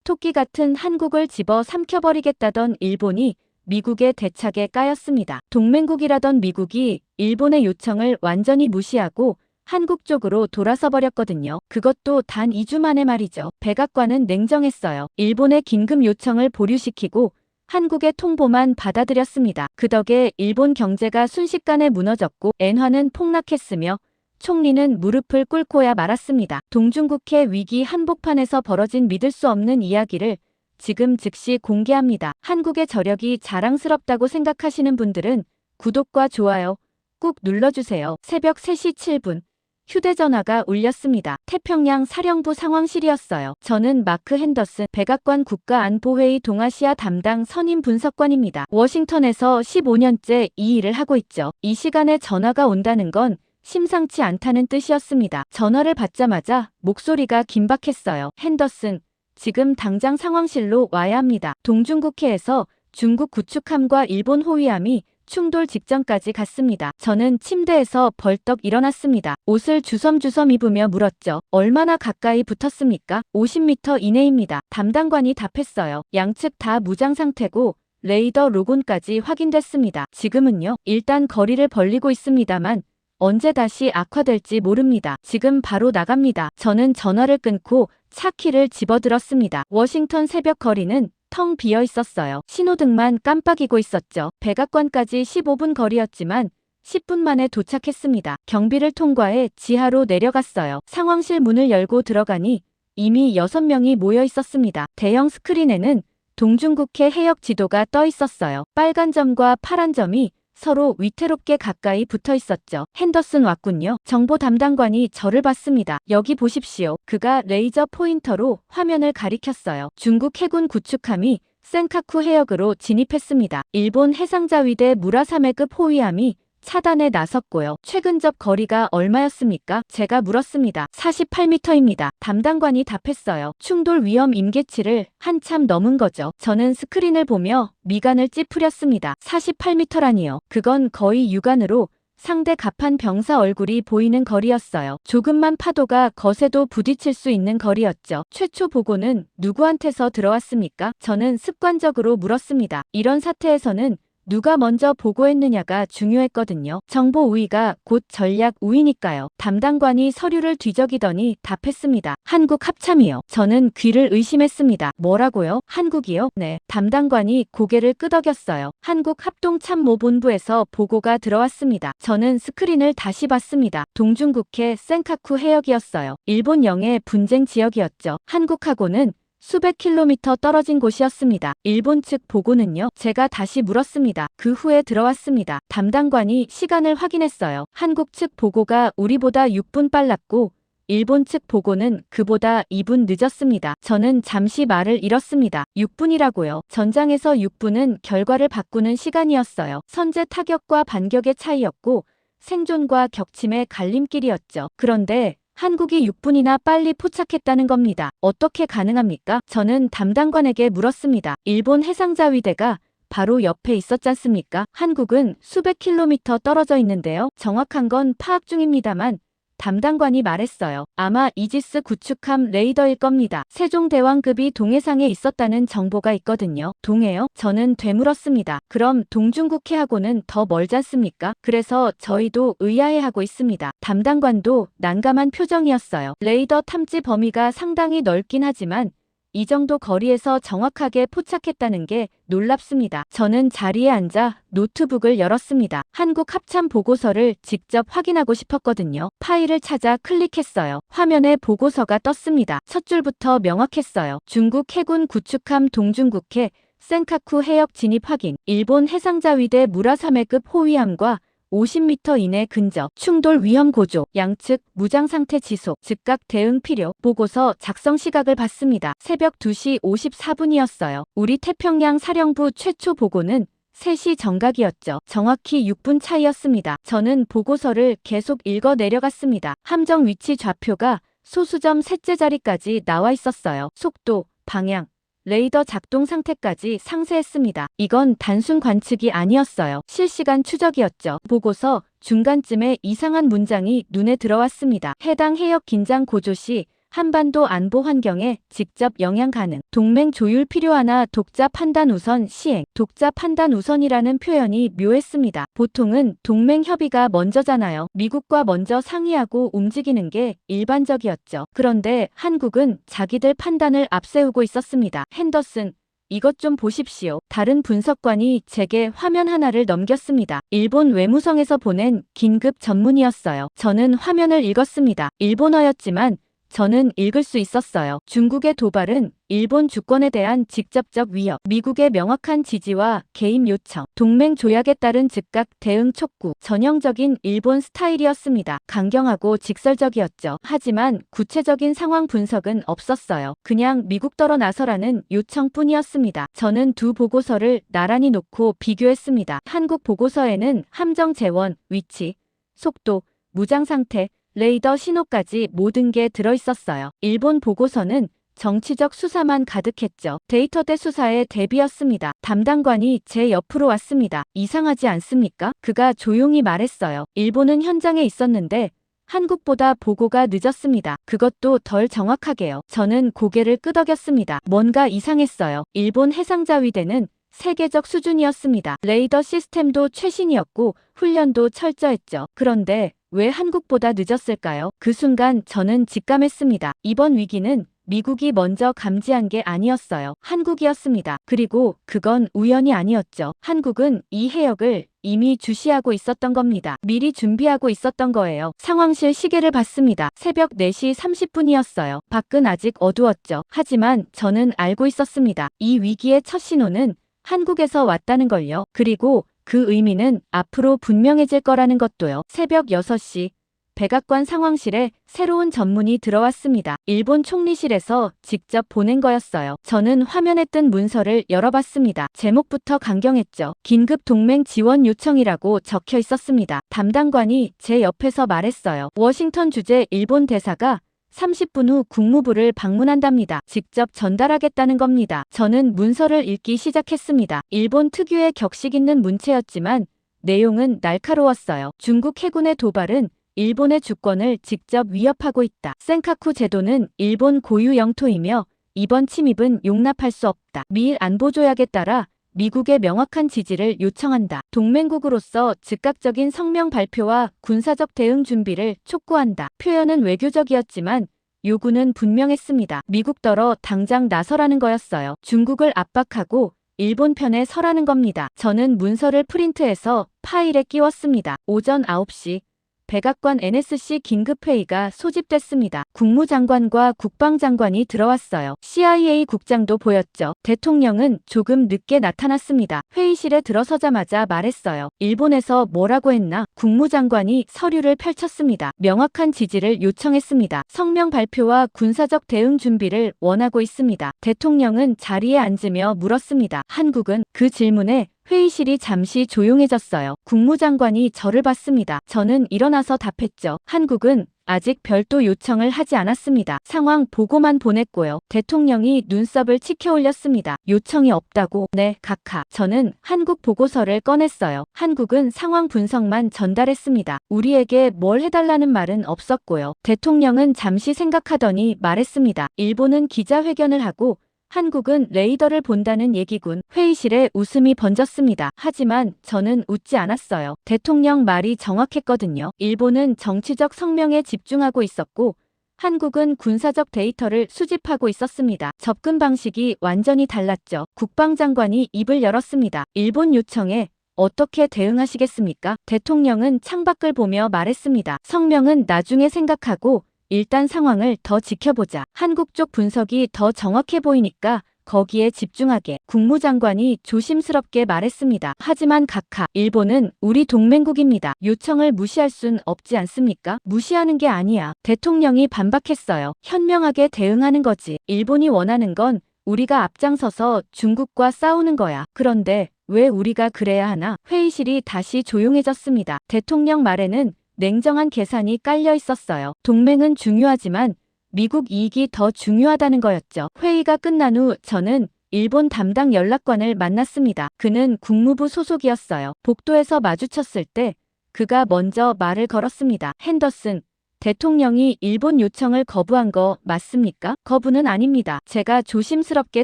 토끼 같은 한국을 집어 삼켜버리겠다던 일본이 미국의 대차게 까였습니다. 동맹국이라던 미국이 일본의 요청을 완전히 무시하고 한국 쪽으로 돌아서 버렸거든요. 그것도 단 2주 만에 말이죠. 백악관은 냉정했어요. 일본의 긴급 요청을 보류시키고 한국의 통보만 받아들였습니다. 그 덕에 일본 경제가 순식간에 무너졌고 엔화는 폭락했으며 총리는 무릎을 꿇고야 말았습니다. 동중국해 위기 한복판에서 벌어진 믿을 수 없는 이야기를 지금 즉시 공개합니다. 한국의 저력이 자랑스럽다고 생각하시는 분들은 구독과 좋아요 꾹 눌러주세요. 새벽 3시 7분 휴대전화가 울렸습니다. 태평양 사령부 상황실이었어요. 저는 마크 핸더슨 백악관 국가안보회의 동아시아 담당 선임 분석관입니다. 워싱턴에서 15년째 이 일을 하고 있죠. 이 시간에 전화가 온다는 건 심상치 않다는 뜻이었습니다. 전화를 받자마자 목소리가 긴박했어요. 핸더슨, 지금 당장 상황실로 와야 합니다. 동중국해에서 중국 구축함과 일본 호위함이 충돌 직전까지 갔습니다. 저는 침대에서 벌떡 일어났습니다. 옷을 주섬주섬 입으며 물었죠. 얼마나 가까이 붙었습니까? 50m 이내입니다. 담당관이 답했어요. 양측 다 무장 상태고 레이더 로곤까지 확인됐습니다. 지금은요? 일단 거리를 벌리고 있습니다만 언제 다시 악화될지 모릅니다. 지금 바로 나갑니다. 저는 전화를 끊고 차 키를 집어들었습니다. 워싱턴 새벽 거리는 텅 비어 있었어요. 신호등만 깜빡이고 있었죠. 백악관까지 15분 거리였지만 10분 만에 도착했습니다. 경비를 통과해 지하로 내려갔어요. 상황실 문을 열고 들어가니 이미 6명이 모여 있었습니다. 대형 스크린에는 동중국해 해역 지도가 떠 있었어요. 빨간 점과 파란 점이 서로 위태롭게 가까이 붙어 있었죠. 핸더슨 왔군요. 정보 담당관이 저를 봤습니다. 여기 보십시오. 그가 레이저 포인터로 화면을 가리켰어요. 중국 해군 구축함이 센카쿠 해역으로 진입했습니다. 일본 해상자위대 무라사메급 호위함이 차단에 나섰고요. 최근 접 거리가 얼마였습니까? 제가 물었습니다. 48m입니다. 담당관이 답했어요. 충돌 위험 임계치를 한참 넘은 거죠. 저는 스크린을 보며 미간을 찌푸렸습니다. 48m라니요. 그건 거의 육안으로 상대 갑판 병사 얼굴이 보이는 거리였어요. 조금만 파도가 거세도 부딪힐 수 있는 거리였죠. 최초 보고는 누구한테서 들어왔습니까? 저는 습관적으로 물었습니다. 이런 사태에서는 누가 먼저 보고했느냐가 중요했거든요. 정보 우위가 곧 전략 우위니까요. 담당관이 서류를 뒤적이더니 답했습니다. 한국 합참이요. 저는 귀를 의심했습니다. 뭐라고요? 한국이요? 네. 담당관이 고개를 끄덕였어요. 한국 합동참모본부에서 보고가 들어왔습니다. 저는 스크린을 다시 봤습니다. 동중국해 센카쿠 해역이었어요. 일본 영해 분쟁 지역이었죠. 한국하고는 수백 킬로미터 떨어진 곳이었습니다. 일본 측 보고는요? 제가 다시 물었습니다. 그 후에 들어왔습니다. 담당관이 시간을 확인했어요. 한국 측 보고가 우리보다 6분 빨랐고 일본 측 보고는 그보다 2분 늦었습니다. 저는 잠시 말을 잃었습니다. 6분이라고요. 전장에서 6분은 결과를 바꾸는 시간이었어요. 선제 타격과 반격의 차이였고 생존과 격침의 갈림길이었죠. 그런데 한국이 6분이나 빨리 포착했다는 겁니다. 어떻게 가능합니까? 저는 담당관에게 물었습니다. 일본 해상자위대가 바로 옆에 있었잖습니까? 한국은 수백 킬로미터 떨어져 있는데요. 정확한 건 파악 중입니다만 담당관이 말했어요. 아마 이지스 구축함 레이더일 겁니다. 세종대왕급이 동해상에 있었다는 정보가 있거든요. 동해요? 저는 되물었습니다. 그럼 동중국해하고는 더 멀잖습니까? 그래서 저희도 의아해하고 있습니다. 담당관도 난감한 표정이었어요. 레이더 탐지 범위가 상당히 넓긴 하지만 이 정도 거리에서 정확하게 포착했다는 게 놀랍습니다. 저는 자리에 앉아 노트북을 열었습니다. 한국 합참 보고서를 직접 확인하고 싶었거든요. 파일을 찾아 클릭했어요. 화면에 보고서가 떴습니다. 첫 줄부터 명확했어요. 중국 해군 구축함 동중국해 센카쿠 해역 진입 확인. 일본 해상자위대 무라사메급 호위함과 50m 이내 근접, 충돌 위험 고조, 양측 무장 상태 지속, 즉각 대응 필요, 보고서 작성 시각을 봤습니다. 새벽 2시 54분이었어요. 우리 태평양 사령부 최초 보고는 3시 정각이었죠. 정확히 6분 차이였습니다. 저는 보고서를 계속 읽어 내려갔습니다. 함정 위치 좌표가 소수점 셋째 자리까지 나와 있었어요. 속도, 방향, 레이더 작동 상태까지 상세했습니다. 이건 단순 관측이 아니었어요. 실시간 추적이었죠. 보고서 중간쯤에 이상한 문장이 눈에 들어왔습니다. 해당 해역 긴장 고조 시 한반도 안보 환경에 직접 영향 가능. 동맹 조율 필요하나 독자 판단 우선 시행. 독자 판단 우선이라는 표현이 묘했습니다. 보통은 동맹 협의가 먼저잖아요. 미국과 먼저 상의하고 움직이는 게 일반적이었죠. 그런데 한국은 자기들 판단을 앞세우고 있었습니다. 핸더슨, 이것 좀 보십시오. 다른 분석관이 제게 화면 하나를 넘겼습니다. 일본 외무성에서 보낸 긴급 전문이었어요. 저는 화면을 읽었습니다. 일본어였지만 저는 읽을 수 있었어요. 중국의 도발은 일본 주권에 대한 직접적 위협, 미국의 명확한 지지와 개입 요청, 동맹 조약에 따른 즉각 대응 촉구, 전형적인 일본 스타일이었습니다. 강경하고 직설적이었죠. 하지만 구체적인 상황 분석은 없었어요. 그냥 미국더러 나서라는 요청뿐이었습니다. 저는 두 보고서를 나란히 놓고 비교했습니다. 한국 보고서에는 함정 재원, 위치, 속도, 무장 상태, 레이더 신호까지 모든 게 들어있었어요. 일본 보고서는 정치적 수사만 가득했죠. 데이터대 수사에 대비였습니다. 담당관이 제 옆으로 왔습니다. 이상하지 않습니까? 그가 조용히 말했어요. 일본은 현장에 있었는데 한국보다 보고가 늦었습니다. 그것도 덜 정확하게요. 저는 고개를 끄덕였습니다. 뭔가 이상했어요. 일본 해상자위대는 세계적 수준이었습니다. 레이더 시스템도 최신이었고 훈련도 철저했죠. 그런데 왜 한국보다 늦었을까요? 그 순간 저는 직감했습니다. 이번 위기는 미국이 먼저 감지한 게 아니었어요. 한국이었습니다. 그리고 그건 우연이 아니었죠. 한국은 이 해역을 이미 주시하고 있었던 겁니다. 미리 준비하고 있었던 거예요. 상황실 시계를 봤습니다. 새벽 4시 30분이었어요. 밖은 아직 어두웠죠. 하지만 저는 알고 있었습니다. 이 위기의 첫 신호는 한국에서 왔다는 걸요. 그리고 그 의미는 앞으로 분명해질 거라는 것도요. 새벽 6시 백악관 상황실에 새로운 전문이 들어왔습니다. 일본 총리실에서 직접 보낸 거였어요. 저는 화면에 뜬 문서를 열어봤습니다. 제목부터 강경했죠. 긴급 동맹 지원 요청이라고 적혀 있었습니다. 담당관이 제 옆에서 말했어요. 워싱턴 주재 일본 대사가 30분 후 국무부를 방문한답니다. 직접 전달하겠다는 겁니다. 저는 문서를 읽기 시작했습니다. 일본 특유의 격식 있는 문체였지만 내용은 날카로웠어요. 중국 해군의 도발은 일본의 주권을 직접 위협하고 있다. 센카쿠 제도는 일본 고유 영토이며 이번 침입은 용납할 수 없다. 미일 안보조약에 따라 미국의 명확한 지지를 요청한다. 동맹국으로서 즉각적인 성명 발표와 군사적 대응 준비를 촉구한다. 표현은 외교적이었지만 요구는 분명했습니다. 미국더러 당장 나서라는 거였어요. 중국을 압박하고 일본 편에 서라는 겁니다. 저는 문서를 프린트해서 파일에 끼웠습니다. 오전 9시. 백악관 NSC 긴급회의가 소집됐습니다. 국무장관과 국방장관이 들어왔어요. CIA 국장도 보였죠. 대통령은 조금 늦게 나타났습니다. 회의실에 들어서자마자 말했어요. 일본에서 뭐라고 했나? 국무장관이 서류를 펼쳤습니다. 명확한 지지를 요청했습니다. 성명 발표와 군사적 대응 준비를 원하고 있습니다. 대통령은 자리에 앉으며 물었습니다. 한국은? 그 질문에 회의실이 잠시 조용해졌어요. 국무장관이 저를 봤습니다. 저는 일어나서 답했죠. 한국은 아직 별도 요청을 하지 않았습니다. 상황 보고만 보냈고요. 대통령이 눈썹을 치켜 올렸습니다. 요청이 없다고? 네, 각하. 저는 한국 보고서를 꺼냈어요. 한국은 상황 분석만 전달했습니다. 우리에게 뭘 해달라는 말은 없었고요. 대통령은 잠시 생각하더니 말했습니다. 일본은 기자회견을 하고 한국은 레이더를 본다는 얘기군. 회의실에 웃음이 번졌습니다. 하지만 저는 웃지 않았어요. 대통령 말이 정확했거든요. 일본은 정치적 성명에 집중하고 있었고 한국은 군사적 데이터를 수집하고 있었습니다. 접근 방식이 완전히 달랐죠. 국방장관이 입을 열었습니다. 일본 요청에 어떻게 대응하시겠습니까? 대통령은 창밖을 보며 말했습니다. 성명은 나중에 생각하고 일단 상황을 더 지켜보자. 한국 쪽 분석이 더 정확해 보이니까 거기에 집중하게. 국무장관이 조심스럽게 말했습니다. 하지만 각하, 일본은 우리 동맹국입니다. 요청을 무시할 순 없지 않습니까? 무시하는 게 아니야. 대통령이 반박했어요. 현명하게 대응하는 거지. 일본이 원하는 건 우리가 앞장서서 중국과 싸우는 거야. 그런데 왜 우리가 그래야 하나? 회의실이 다시 조용해졌습니다. 대통령 말에는 냉정한 계산이 깔려 있었어요. 동맹은 중요하지만 미국 이익이 더 중요하다는 거였죠. 회의가 끝난 후 저는 일본 담당 연락관을 만났습니다. 그는 국무부 소속이었어요. 복도에서 마주쳤을 때 그가 먼저 말을 걸었습니다. 핸더슨, 대통령이 일본 요청을 거부한 거 맞습니까? 거부는 아닙니다. 제가 조심스럽게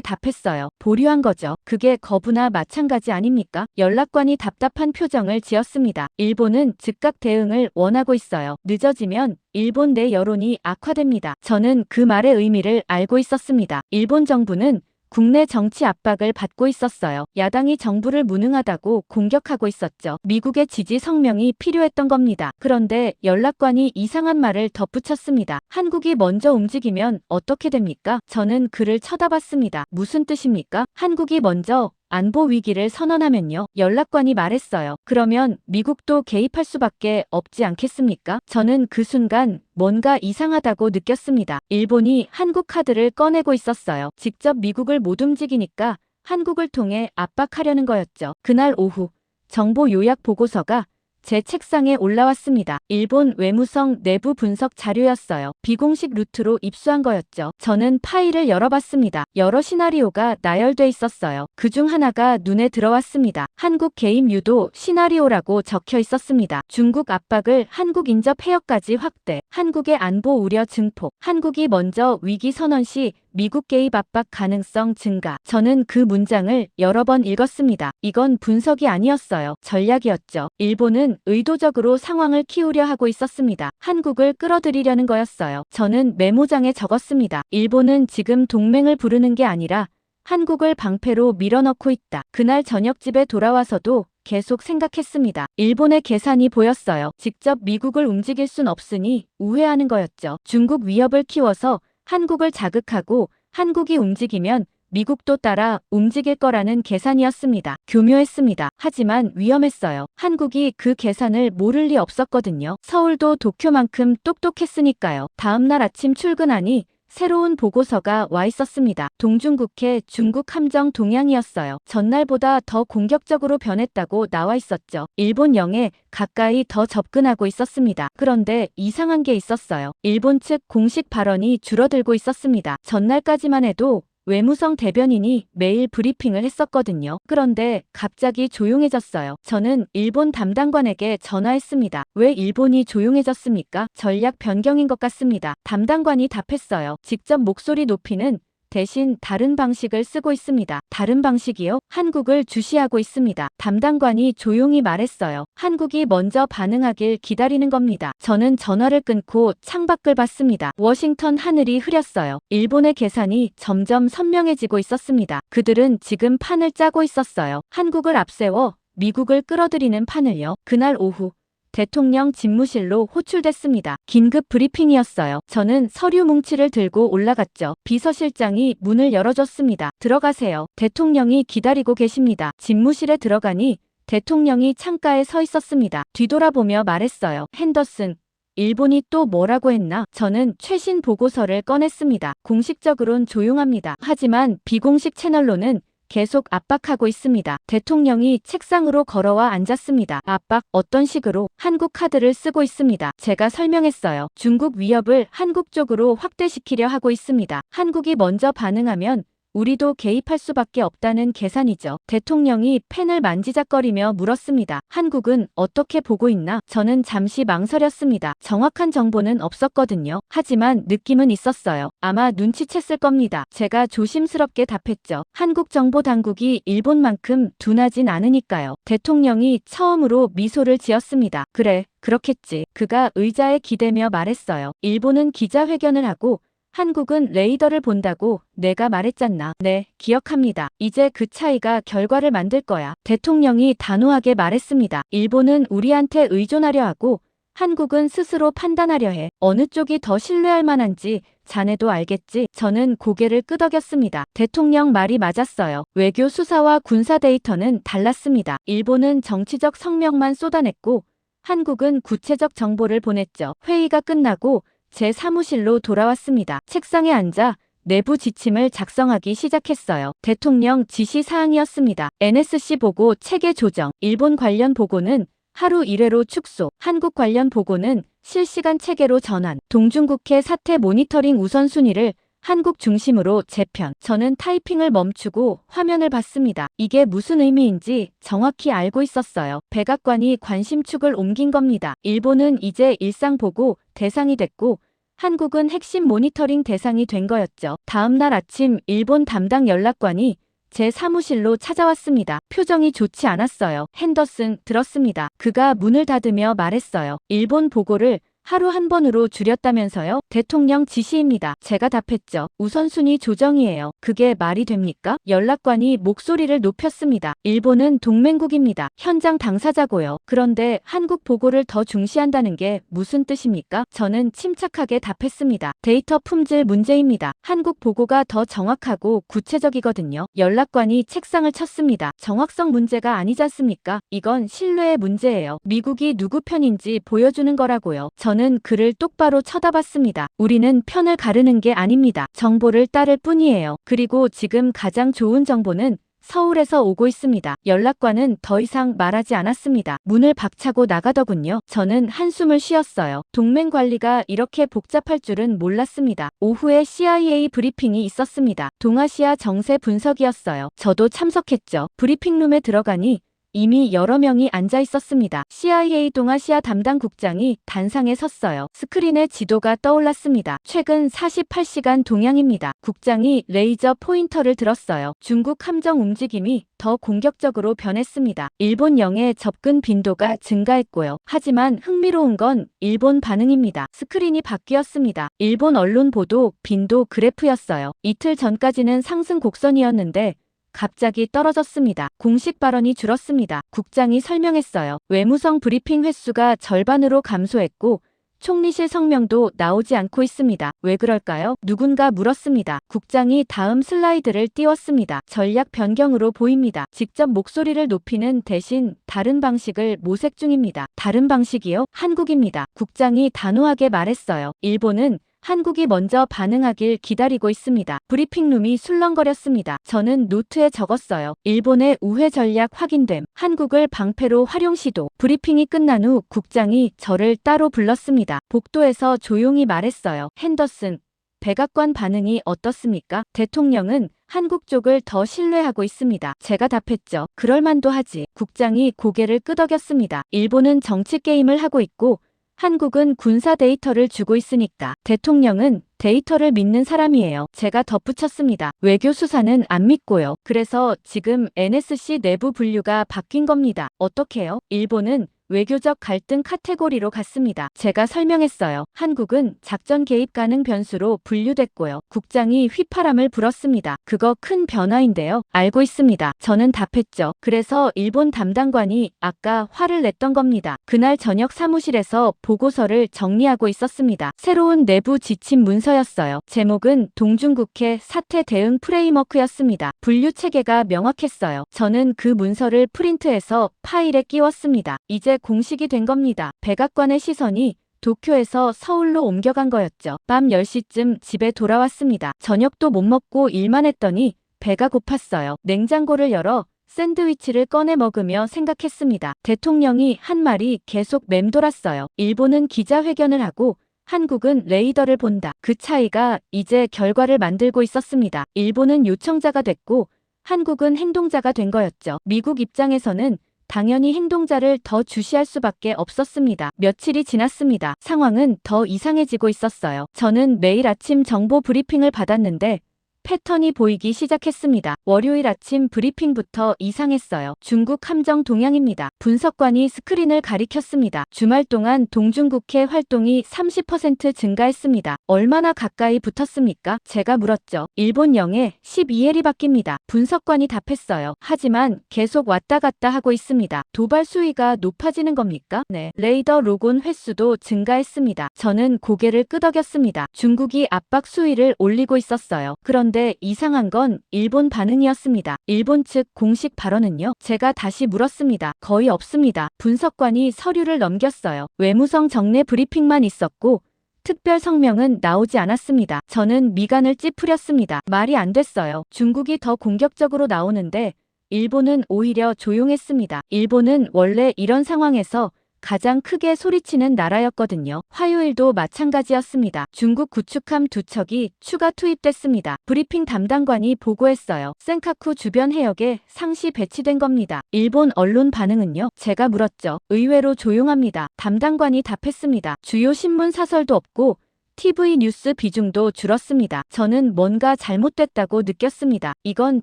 답했어요. 보류한 거죠. 그게 거부나 마찬가지 아닙니까? 연락관이 답답한 표정을 지었습니다. 일본은 즉각 대응을 원하고 있어요. 늦어지면 일본 내 여론이 악화됩니다. 저는 그 말의 의미를 알고 있었습니다. 일본 정부는 국내 정치 압박을 받고 있었어요. 야당이 정부를 무능하다고 공격하고 있었죠. 미국의 지지 성명이 필요했던 겁니다. 그런데 연락관이 이상한 말을 덧붙였습니다. 한국이 먼저 움직이면 어떻게 됩니까? 저는 그를 쳐다봤습니다. 무슨 뜻입니까? 한국이 먼저 안보 위기를 선언하면요. 연락관이 말했어요. 그러면 미국도 개입할 수밖에 없지 않겠습니까? 저는 그 순간 뭔가 이상하다고 느꼈습니다. 일본이 한국 카드를 꺼내고 있었어요. 직접 미국을 못 움직이니까 한국을 통해 압박하려는 거였죠. 그날 오후 정보 요약 보고서가 제 책상에 올라왔습니다. 일본 외무성 내부 분석 자료였어요. 비공식 루트로 입수한 거였죠. 저는 파일을 열어봤습니다. 여러 시나리오가 나열돼 있었어요. 그중 하나가 눈에 들어왔습니다. 한국 개입 유도 시나리오라고 적혀 있었습니다. 중국 압박을 한국 인접 해역까지 확대, 한국의 안보 우려 증폭, 한국이 먼저 위기 선언 시 미국 개입 압박 가능성 증가. 저는 그 문장을 여러 번 읽었습니다. 이건 분석이 아니었어요. 전략이었죠. 일본은 의도적으로 상황을 키우려 하고 있었습니다. 한국을 끌어들이려는 거였어요. 저는 메모장에 적었습니다. 일본은 지금 동맹을 부르는 게 아니라 한국을 방패로 밀어넣고 있다. 그날 저녁 집에 돌아와서도 계속 생각했습니다. 일본의 계산이 보였어요. 직접 미국을 움직일 순 없으니 우회하는 거였죠. 중국 위협을 키워서 한국을 자극하고 한국이 움직이면 미국도 따라 움직일 거라는 계산이었습니다. 교묘했습니다. 하지만 위험했어요. 한국이 그 계산을 모를 리 없었거든요. 서울도 도쿄만큼 똑똑했으니까요. 다음날 아침 출근하니 새로운 보고서가 와 있었습니다. 동중국해 중국 함정 동향이었어요. 전날보다 더 공격적으로 변했다고 나와 있었죠. 일본 영해 가까이 더 접근하고 있었습니다. 그런데 이상한 게 있었어요. 일본 측 공식 발언이 줄어들고 있었습니다. 전날까지만 해도 외무성 대변인이 매일 브리핑을 했었거든요. 그런데 갑자기 조용해졌어요. 저는 일본 담당관에게 전화했습니다. 왜 일본이 조용해졌습니까? 전략 변경인 것 같습니다. 담당관이 답했어요. 직접 목소리 높이는 대신 다른 방식을 쓰고 있습니다. 다른 방식이요? 한국을 주시하고 있습니다. 담당관이 조용히 말했어요. 한국이 먼저 반응하길 기다리는 겁니다. 저는 전화를 끊고 창밖을 봤습니다. 워싱턴 하늘이 흐렸어요. 일본의 계산이 점점 선명해지고 있었습니다. 그들은 지금 판을 짜고 있었어요. 한국을 앞세워 미국을 끌어들이는 판을요. 그날 오후 대통령 집무실로 호출됐습니다. 긴급 브리핑이었어요. 저는 서류 뭉치를 들고 올라갔죠. 비서실장이 문을 열어줬습니다. 들어가세요. 대통령이 기다리고 계십니다. 집무실에 들어가니 대통령이 창가에 서 있었습니다. 뒤돌아보며 말했어요. 핸더슨, 일본이 또 뭐라고 했나? 저는 최신 보고서를 꺼냈습니다. 공식적으론 조용합니다. 하지만 비공식 채널로는 계속 압박하고 있습니다. 대통령이 책상으로 걸어와 앉았습니다. 압박, 어떤 식으로? 한국 카드를 쓰고 있습니다. 제가 설명했어요. 중국 위협을 한국 쪽으로 확대시키려 하고 있습니다. 한국이 먼저 반응하면 우리도 개입할 수밖에 없다는 계산이죠. 대통령이 펜을 만지작거리며 물었습니다. 한국은 어떻게 보고 있나? 저는 잠시 망설였습니다. 정확한 정보는 없었거든요. 하지만 느낌은 있었어요. 아마 눈치챘을 겁니다. 제가 조심스럽게 답했죠. 한국 정보 당국이 일본만큼 둔하진 않으니까요. 대통령이 처음으로 미소를 지었습니다. 그래, 그렇겠지. 그가 의자에 기대며 말했어요. 일본은 기자회견을 하고 한국은 레이더를 본다고 내가 말했잖나. 네, 기억합니다. 이제 그 차이가 결과를 만들 거야. 대통령이 단호하게 말했습니다. 일본은 우리한테 의존하려 하고 한국은 스스로 판단하려 해. 어느 쪽이 더 신뢰할 만한지 자네도 알겠지? 저는 고개를 끄덕였습니다. 대통령 말이 맞았어요. 외교 수사와 군사 데이터는 달랐습니다. 일본은 정치적 성명만 쏟아냈고 한국은 구체적 정보를 보냈죠. 회의가 끝나고 제 사무실로 돌아왔습니다. 책상에 앉아 내부 지침을 작성하기 시작했어요. 대통령 지시 사항이었습니다. NSC 보고 체계 조정, 일본 관련 보고는 하루 1회로 축소, 한국 관련 보고는 실시간 체계로 전환, 동중국해 사태 모니터링 우선순위를 한국 중심으로 재편. 저는 타이핑을 멈추고 화면을 봤습니다. 이게 무슨 의미인지 정확히 알고 있었어요. 백악관이 관심축을 옮긴 겁니다. 일본은 이제 일상 보고 대상이 됐고 한국은 핵심 모니터링 대상이 된 거였죠. 다음 날 아침 일본 담당 연락관이 제 사무실로 찾아왔습니다. 표정이 좋지 않았어요. 핸더슨, 들었습니다. 그가 문을 닫으며 말했어요. 일본 보고를 하루 한 번으로 줄였다면서요? 대통령 지시입니다. 제가 답했죠. 우선순위 조정이에요. 그게 말이 됩니까? 연락관이 목소리를 높였습니다. 일본은 동맹국입니다. 현장 당사자고요. 그런데 한국 보고를 더 중시한다는 게 무슨 뜻입니까? 저는 침착하게 답했습니다. 데이터 품질 문제입니다. 한국 보고가 더 정확하고 구체적이거든요. 연락관이 책상을 쳤습니다. 정확성 문제가 아니지 않습니까? 이건 신뢰의 문제예요. 미국이 누구 편인지 보여주는 거라고요. 저는 그를 똑바로 쳐다봤습니다. 우리는 편을 가르는 게 아닙니다. 정보를 따를 뿐이에요. 그리고 지금 가장 좋은 정보는 서울에서 오고 있습니다. 연락관은 더 이상 말하지 않았습니다. 문을 박차고 나가더군요. 저는 한숨을 쉬었어요. 동맹 관리가 이렇게 복잡할 줄은 몰랐습니다. 오후에 CIA 브리핑이 있었습니다. 동아시아 정세 분석이었어요. 저도 참석했죠. 브리핑룸에 들어가니 이미 여러 명이 앉아 있었습니다. CIA 동아시아 담당 국장이 단상에 섰어요. 스크린에 지도가 떠올랐습니다. 최근 48시간 동향입니다. 국장이 레이저 포인터를 들었어요. 중국 함정 움직임이 더 공격적으로 변했습니다. 일본 영해 접근 빈도가 증가했고요. 하지만 흥미로운 건 일본 반응입니다. 스크린이 바뀌었습니다. 일본 언론 보도 빈도 그래프였어요. 이틀 전까지는 상승 곡선이었는데 갑자기 떨어졌습니다. 공식 발언이 줄었습니다. 국장이 설명했어요. 외무성 브리핑 횟수가 절반으로 감소했고 총리실 성명도 나오지 않고 있습니다. 왜 그럴까요? 누군가 물었습니다. 국장이 다음 슬라이드를 띄웠습니다. 전략 변경으로 보입니다. 직접 목소리를 높이는 대신 다른 방식을 모색 중입니다. 다른 방식이요? 한국입니다. 국장이 단호하게 말했어요. 일본은 한국이 먼저 반응하길 기다리고 있습니다. 브리핑룸이 술렁거렸습니다. 저는 노트에 적었어요. 일본의 우회 전략 확인됨. 한국을 방패로 활용 시도. 브리핑이 끝난 후 국장이 저를 따로 불렀습니다. 복도에서 조용히 말했어요. 핸더슨, 백악관 반응이 어떻습니까? 대통령은 한국 쪽을 더 신뢰하고 있습니다. 제가 답했죠. 그럴만도 하지. 국장이 고개를 끄덕였습니다. 일본은 정치 게임을 하고 있고 한국은 군사 데이터를 주고 있으니까. 대통령은 데이터를 믿는 사람이에요. 제가 덧붙였습니다. 외교 수사는 안 믿고요. 그래서 지금 NSC 내부 분류가 바뀐 겁니다. 어떻게요? 일본은 외교적 갈등 카테고리로 갔습니다. 제가 설명했어요. 한국은 작전 개입 가능 변수로 분류됐고요. 국장이 휘파람을 불었습니다. 그거 큰 변화인데요. 알고 있습니다. 저는 답했죠. 그래서 일본 담당관이 아까 화를 냈던 겁니다. 그날 저녁 사무실에서 보고서를 정리하고 있었습니다. 새로운 내부 지침 문서였어요. 제목은 동중국해 사태 대응 프레임워크였습니다. 분류 체계가 명확했어요. 저는 그 문서를 프린트해서 파일에 끼웠습니다. 이제 공식이 된 겁니다. 백악관의 시선이 도쿄에서 서울로 옮겨간 거였죠. 밤 10시쯤 집에 돌아왔습니다. 저녁도 못 먹고 일만 했더니 배가 고팠어요. 냉장고를 열어 샌드위치를 꺼내 먹으며 생각했습니다. 대통령이 한 말이 계속 맴돌았어요. 일본은 기자회견을 하고 한국은 레이더를 본다. 그 차이가 이제 결과를 만들고 있었습니다. 일본은 요청자가 됐고 한국은 행동자가 된 거였죠. 미국 입장에서는 당연히 행동자를 더 주시할 수밖에 없었습니다. 며칠이 지났습니다. 상황은 더 이상해지고 있었어요. 저는 매일 아침 정보 브리핑을 받았는데 패턴이 보이기 시작했습니다. 월요일 아침 브리핑부터 이상했어요. 중국 함정 동향입니다. 분석관이 스크린을 가리켰습니다. 주말 동안 동중국해 활동이 30% 증가했습니다. 얼마나 가까이 붙었습니까? 제가 물었죠. 일본 영해 12해리 바뀝니다. 분석관이 답했어요. 하지만 계속 왔다 갔다 하고 있습니다. 도발 수위가 높아지는 겁니까? 네. 레이더 로곤 횟수도 증가했습니다. 저는 고개를 끄덕였습니다. 중국이 압박 수위를 올리고 있었어요. 그런데 이상한 건 일본 반응이었습니다. 일본 측 공식 발언은요? 제가 다시 물었습니다. 거의 없습니다. 분석관이 서류를 넘겼어요. 외무성 정례 브리핑만 있었고 특별 성명은 나오지 않았습니다. 저는 미간을 찌푸렸습니다. 말이 안 됐어요. 중국이 더 공격적으로 나오는데 일본은 오히려 조용했습니다. 일본은 원래 이런 상황에서 가장 크게 소리치는 나라였거든요. 화요일도 마찬가지였습니다. 중국 구축함 2척이 추가 투입됐습니다. 브리핑 담당관이 보고했어요. 센카쿠 주변 해역에 상시 배치된 겁니다. 일본 언론 반응은요? 제가 물었죠. 의외로 조용합니다. 담당관이 답했습니다. 주요 신문 사설도 없고 TV 뉴스 비중도 줄었습니다. 저는 뭔가 잘못됐다고 느꼈습니다. 이건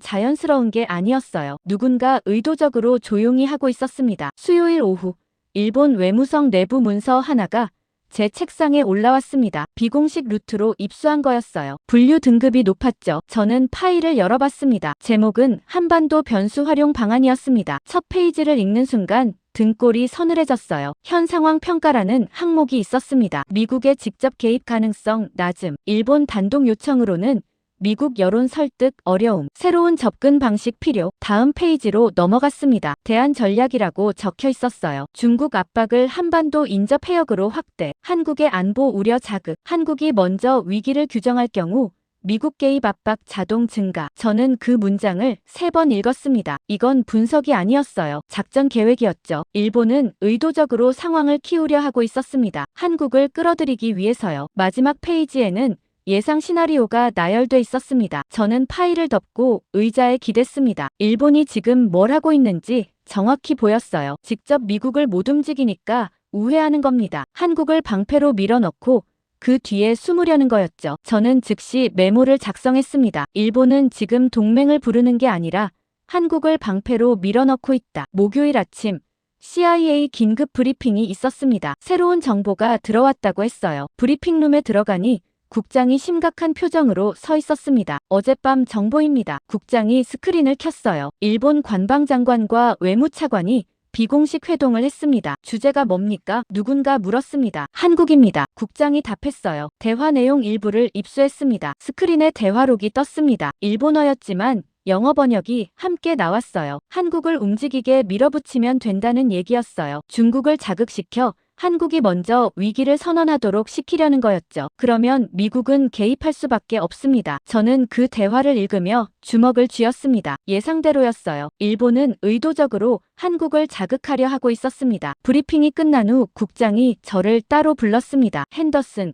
자연스러운 게 아니었어요. 누군가 의도적으로 조용히 하고 있었습니다. 수요일 오후 일본 외무성 내부 문서 하나가 제 책상에 올라왔습니다. 비공식 루트로 입수한 거였어요. 분류 등급이 높았죠. 저는 파일을 열어봤습니다. 제목은 한반도 변수 활용 방안이었습니다. 첫 페이지를 읽는 순간 등골이 서늘해졌어요. 현 상황 평가라는 항목이 있었습니다. 미국의 직접 개입 가능성 낮음, 일본 단독 요청으로는 미국 여론 설득 어려움, 새로운 접근 방식 필요. 다음 페이지로 넘어갔습니다. 대안 전략이라고 적혀 있었어요. 중국 압박을 한반도 인접 해역으로 확대, 한국의 안보 우려 자극, 한국이 먼저 위기를 규정할 경우 미국 개입 압박 자동 증가. 저는 그 문장을 3번 읽었습니다. 이건 분석이 아니었어요. 작전 계획이었죠. 일본은 의도적으로 상황을 키우려 하고 있었습니다. 한국을 끌어들이기 위해서요. 마지막 페이지에는 예상 시나리오가 나열돼 있었습니다. 저는 파일을 덮고 의자에 기댔습니다. 일본이 지금 뭘 하고 있는지 정확히 보였어요. 직접 미국을 못 움직이니까 우회하는 겁니다. 한국을 방패로 밀어넣고 그 뒤에 숨으려는 거였죠. 저는 즉시 메모를 작성했습니다. 일본은 지금 동맹을 부르는 게 아니라 한국을 방패로 밀어넣고 있다. 목요일 아침 CIA 긴급 브리핑이 있었습니다. 새로운 정보가 들어왔다고 했어요. 브리핑룸에 들어가니 국장이 심각한 표정으로 서 있었습니다. 어젯밤 정보입니다. 국장이 스크린을 켰어요. 일본 관방장관과 외무차관이 비공식 회동을 했습니다. 주제가 뭡니까? 누군가 물었습니다. 한국입니다. 국장이 답했어요. 대화 내용 일부를 입수했습니다. 스크린에 대화록이 떴습니다. 일본어였지만 영어 번역이 함께 나왔어요. 한국을 움직이게 밀어붙이면 된다는 얘기였어요. 중국을 자극시켜 한국이 먼저 위기를 선언하도록 시키려는 거였죠. 그러면 미국은 개입할 수밖에 없습니다. 저는 그 대화를 읽으며 주먹을 쥐었습니다. 예상대로였어요. 일본은 의도적으로 한국을 자극하려 하고 있었습니다. 브리핑이 끝난 후 국장이 저를 따로 불렀습니다. 핸더슨,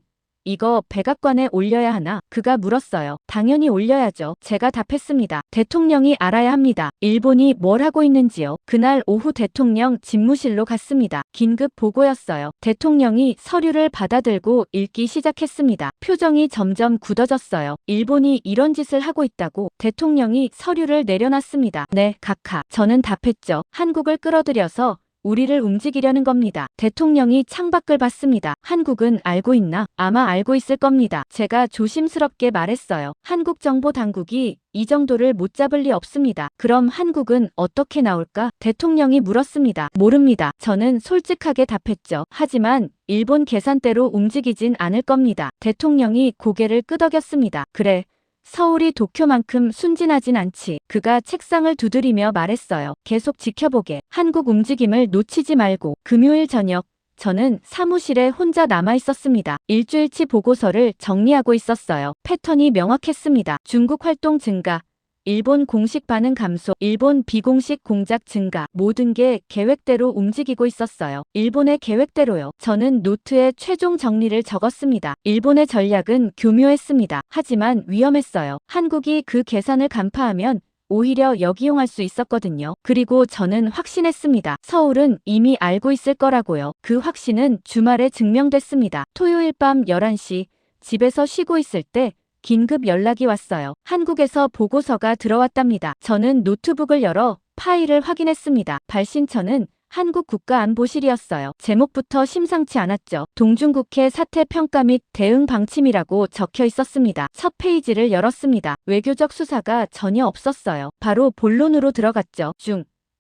이거 백악관에 올려야 하나? 그가 물었어요. 당연히 올려야죠. 제가 답했습니다. 대통령이 알아야 합니다. 일본이 뭘 하고 있는지요. 그날 오후 대통령 집무실로 갔습니다. 긴급 보고였어요. 대통령이 서류를 받아들고 읽기 시작했습니다. 표정이 점점 굳어졌어요. 일본이 이런 짓을 하고 있다고. 대통령이 서류를 내려놨습니다. 네, 각하. 저는 답했죠. 한국을 끌어들여서 우리를 움직이려는 겁니다. 대통령이 창밖을 봤습니다. 한국은 알고 있나? 아마 알고 있을 겁니다. 제가 조심스럽게 말했어요. 한국 정보 당국이 이 정도를 못 잡을 리 없습니다. 그럼 한국은 어떻게 나올까? 대통령이 물었습니다. 모릅니다. 저는 솔직하게 답했죠. 하지만 일본 계산대로 움직이진 않을 겁니다. 대통령이 고개를 끄덕였습니다. 그래. 서울이 도쿄만큼 순진하진 않지. 그가 책상을 두드리며 말했어요. 계속 지켜보게. 한국 움직임을 놓치지 말고. 금요일 저녁 저는 사무실에 혼자 남아 있었습니다. 일주일치 보고서를 정리하고 있었어요. 패턴이 명확했습니다. 중국 활동 증가, 일본 공식 반응 감소, 일본 비공식 공작 증가, 모든 게 계획대로 움직이고 있었어요. 일본의 계획대로요. 저는 노트에 최종 정리를 적었습니다. 일본의 전략은 교묘했습니다. 하지만 위험했어요. 한국이 그 계산을 간파하면 오히려 역이용할 수 있었거든요. 그리고 저는 확신했습니다. 서울은 이미 알고 있을 거라고요. 그 확신은 주말에 증명됐습니다. 토요일 밤 11시 집에서 쉬고 있을 때 긴급 연락이 왔어요. 한국에서 보고서가 들어왔답니다. 저는 노트북을 열어 파일을 확인했습니다. 발신처는 한국 국가안보실이었어요. 제목부터 심상치 않았죠. 동중국해 사태 평가 및 대응 방침이라고 적혀 있었습니다. 첫 페이지를 열었습니다. 외교적 수사가 전혀 없었어요. 바로 본론으로 들어갔죠.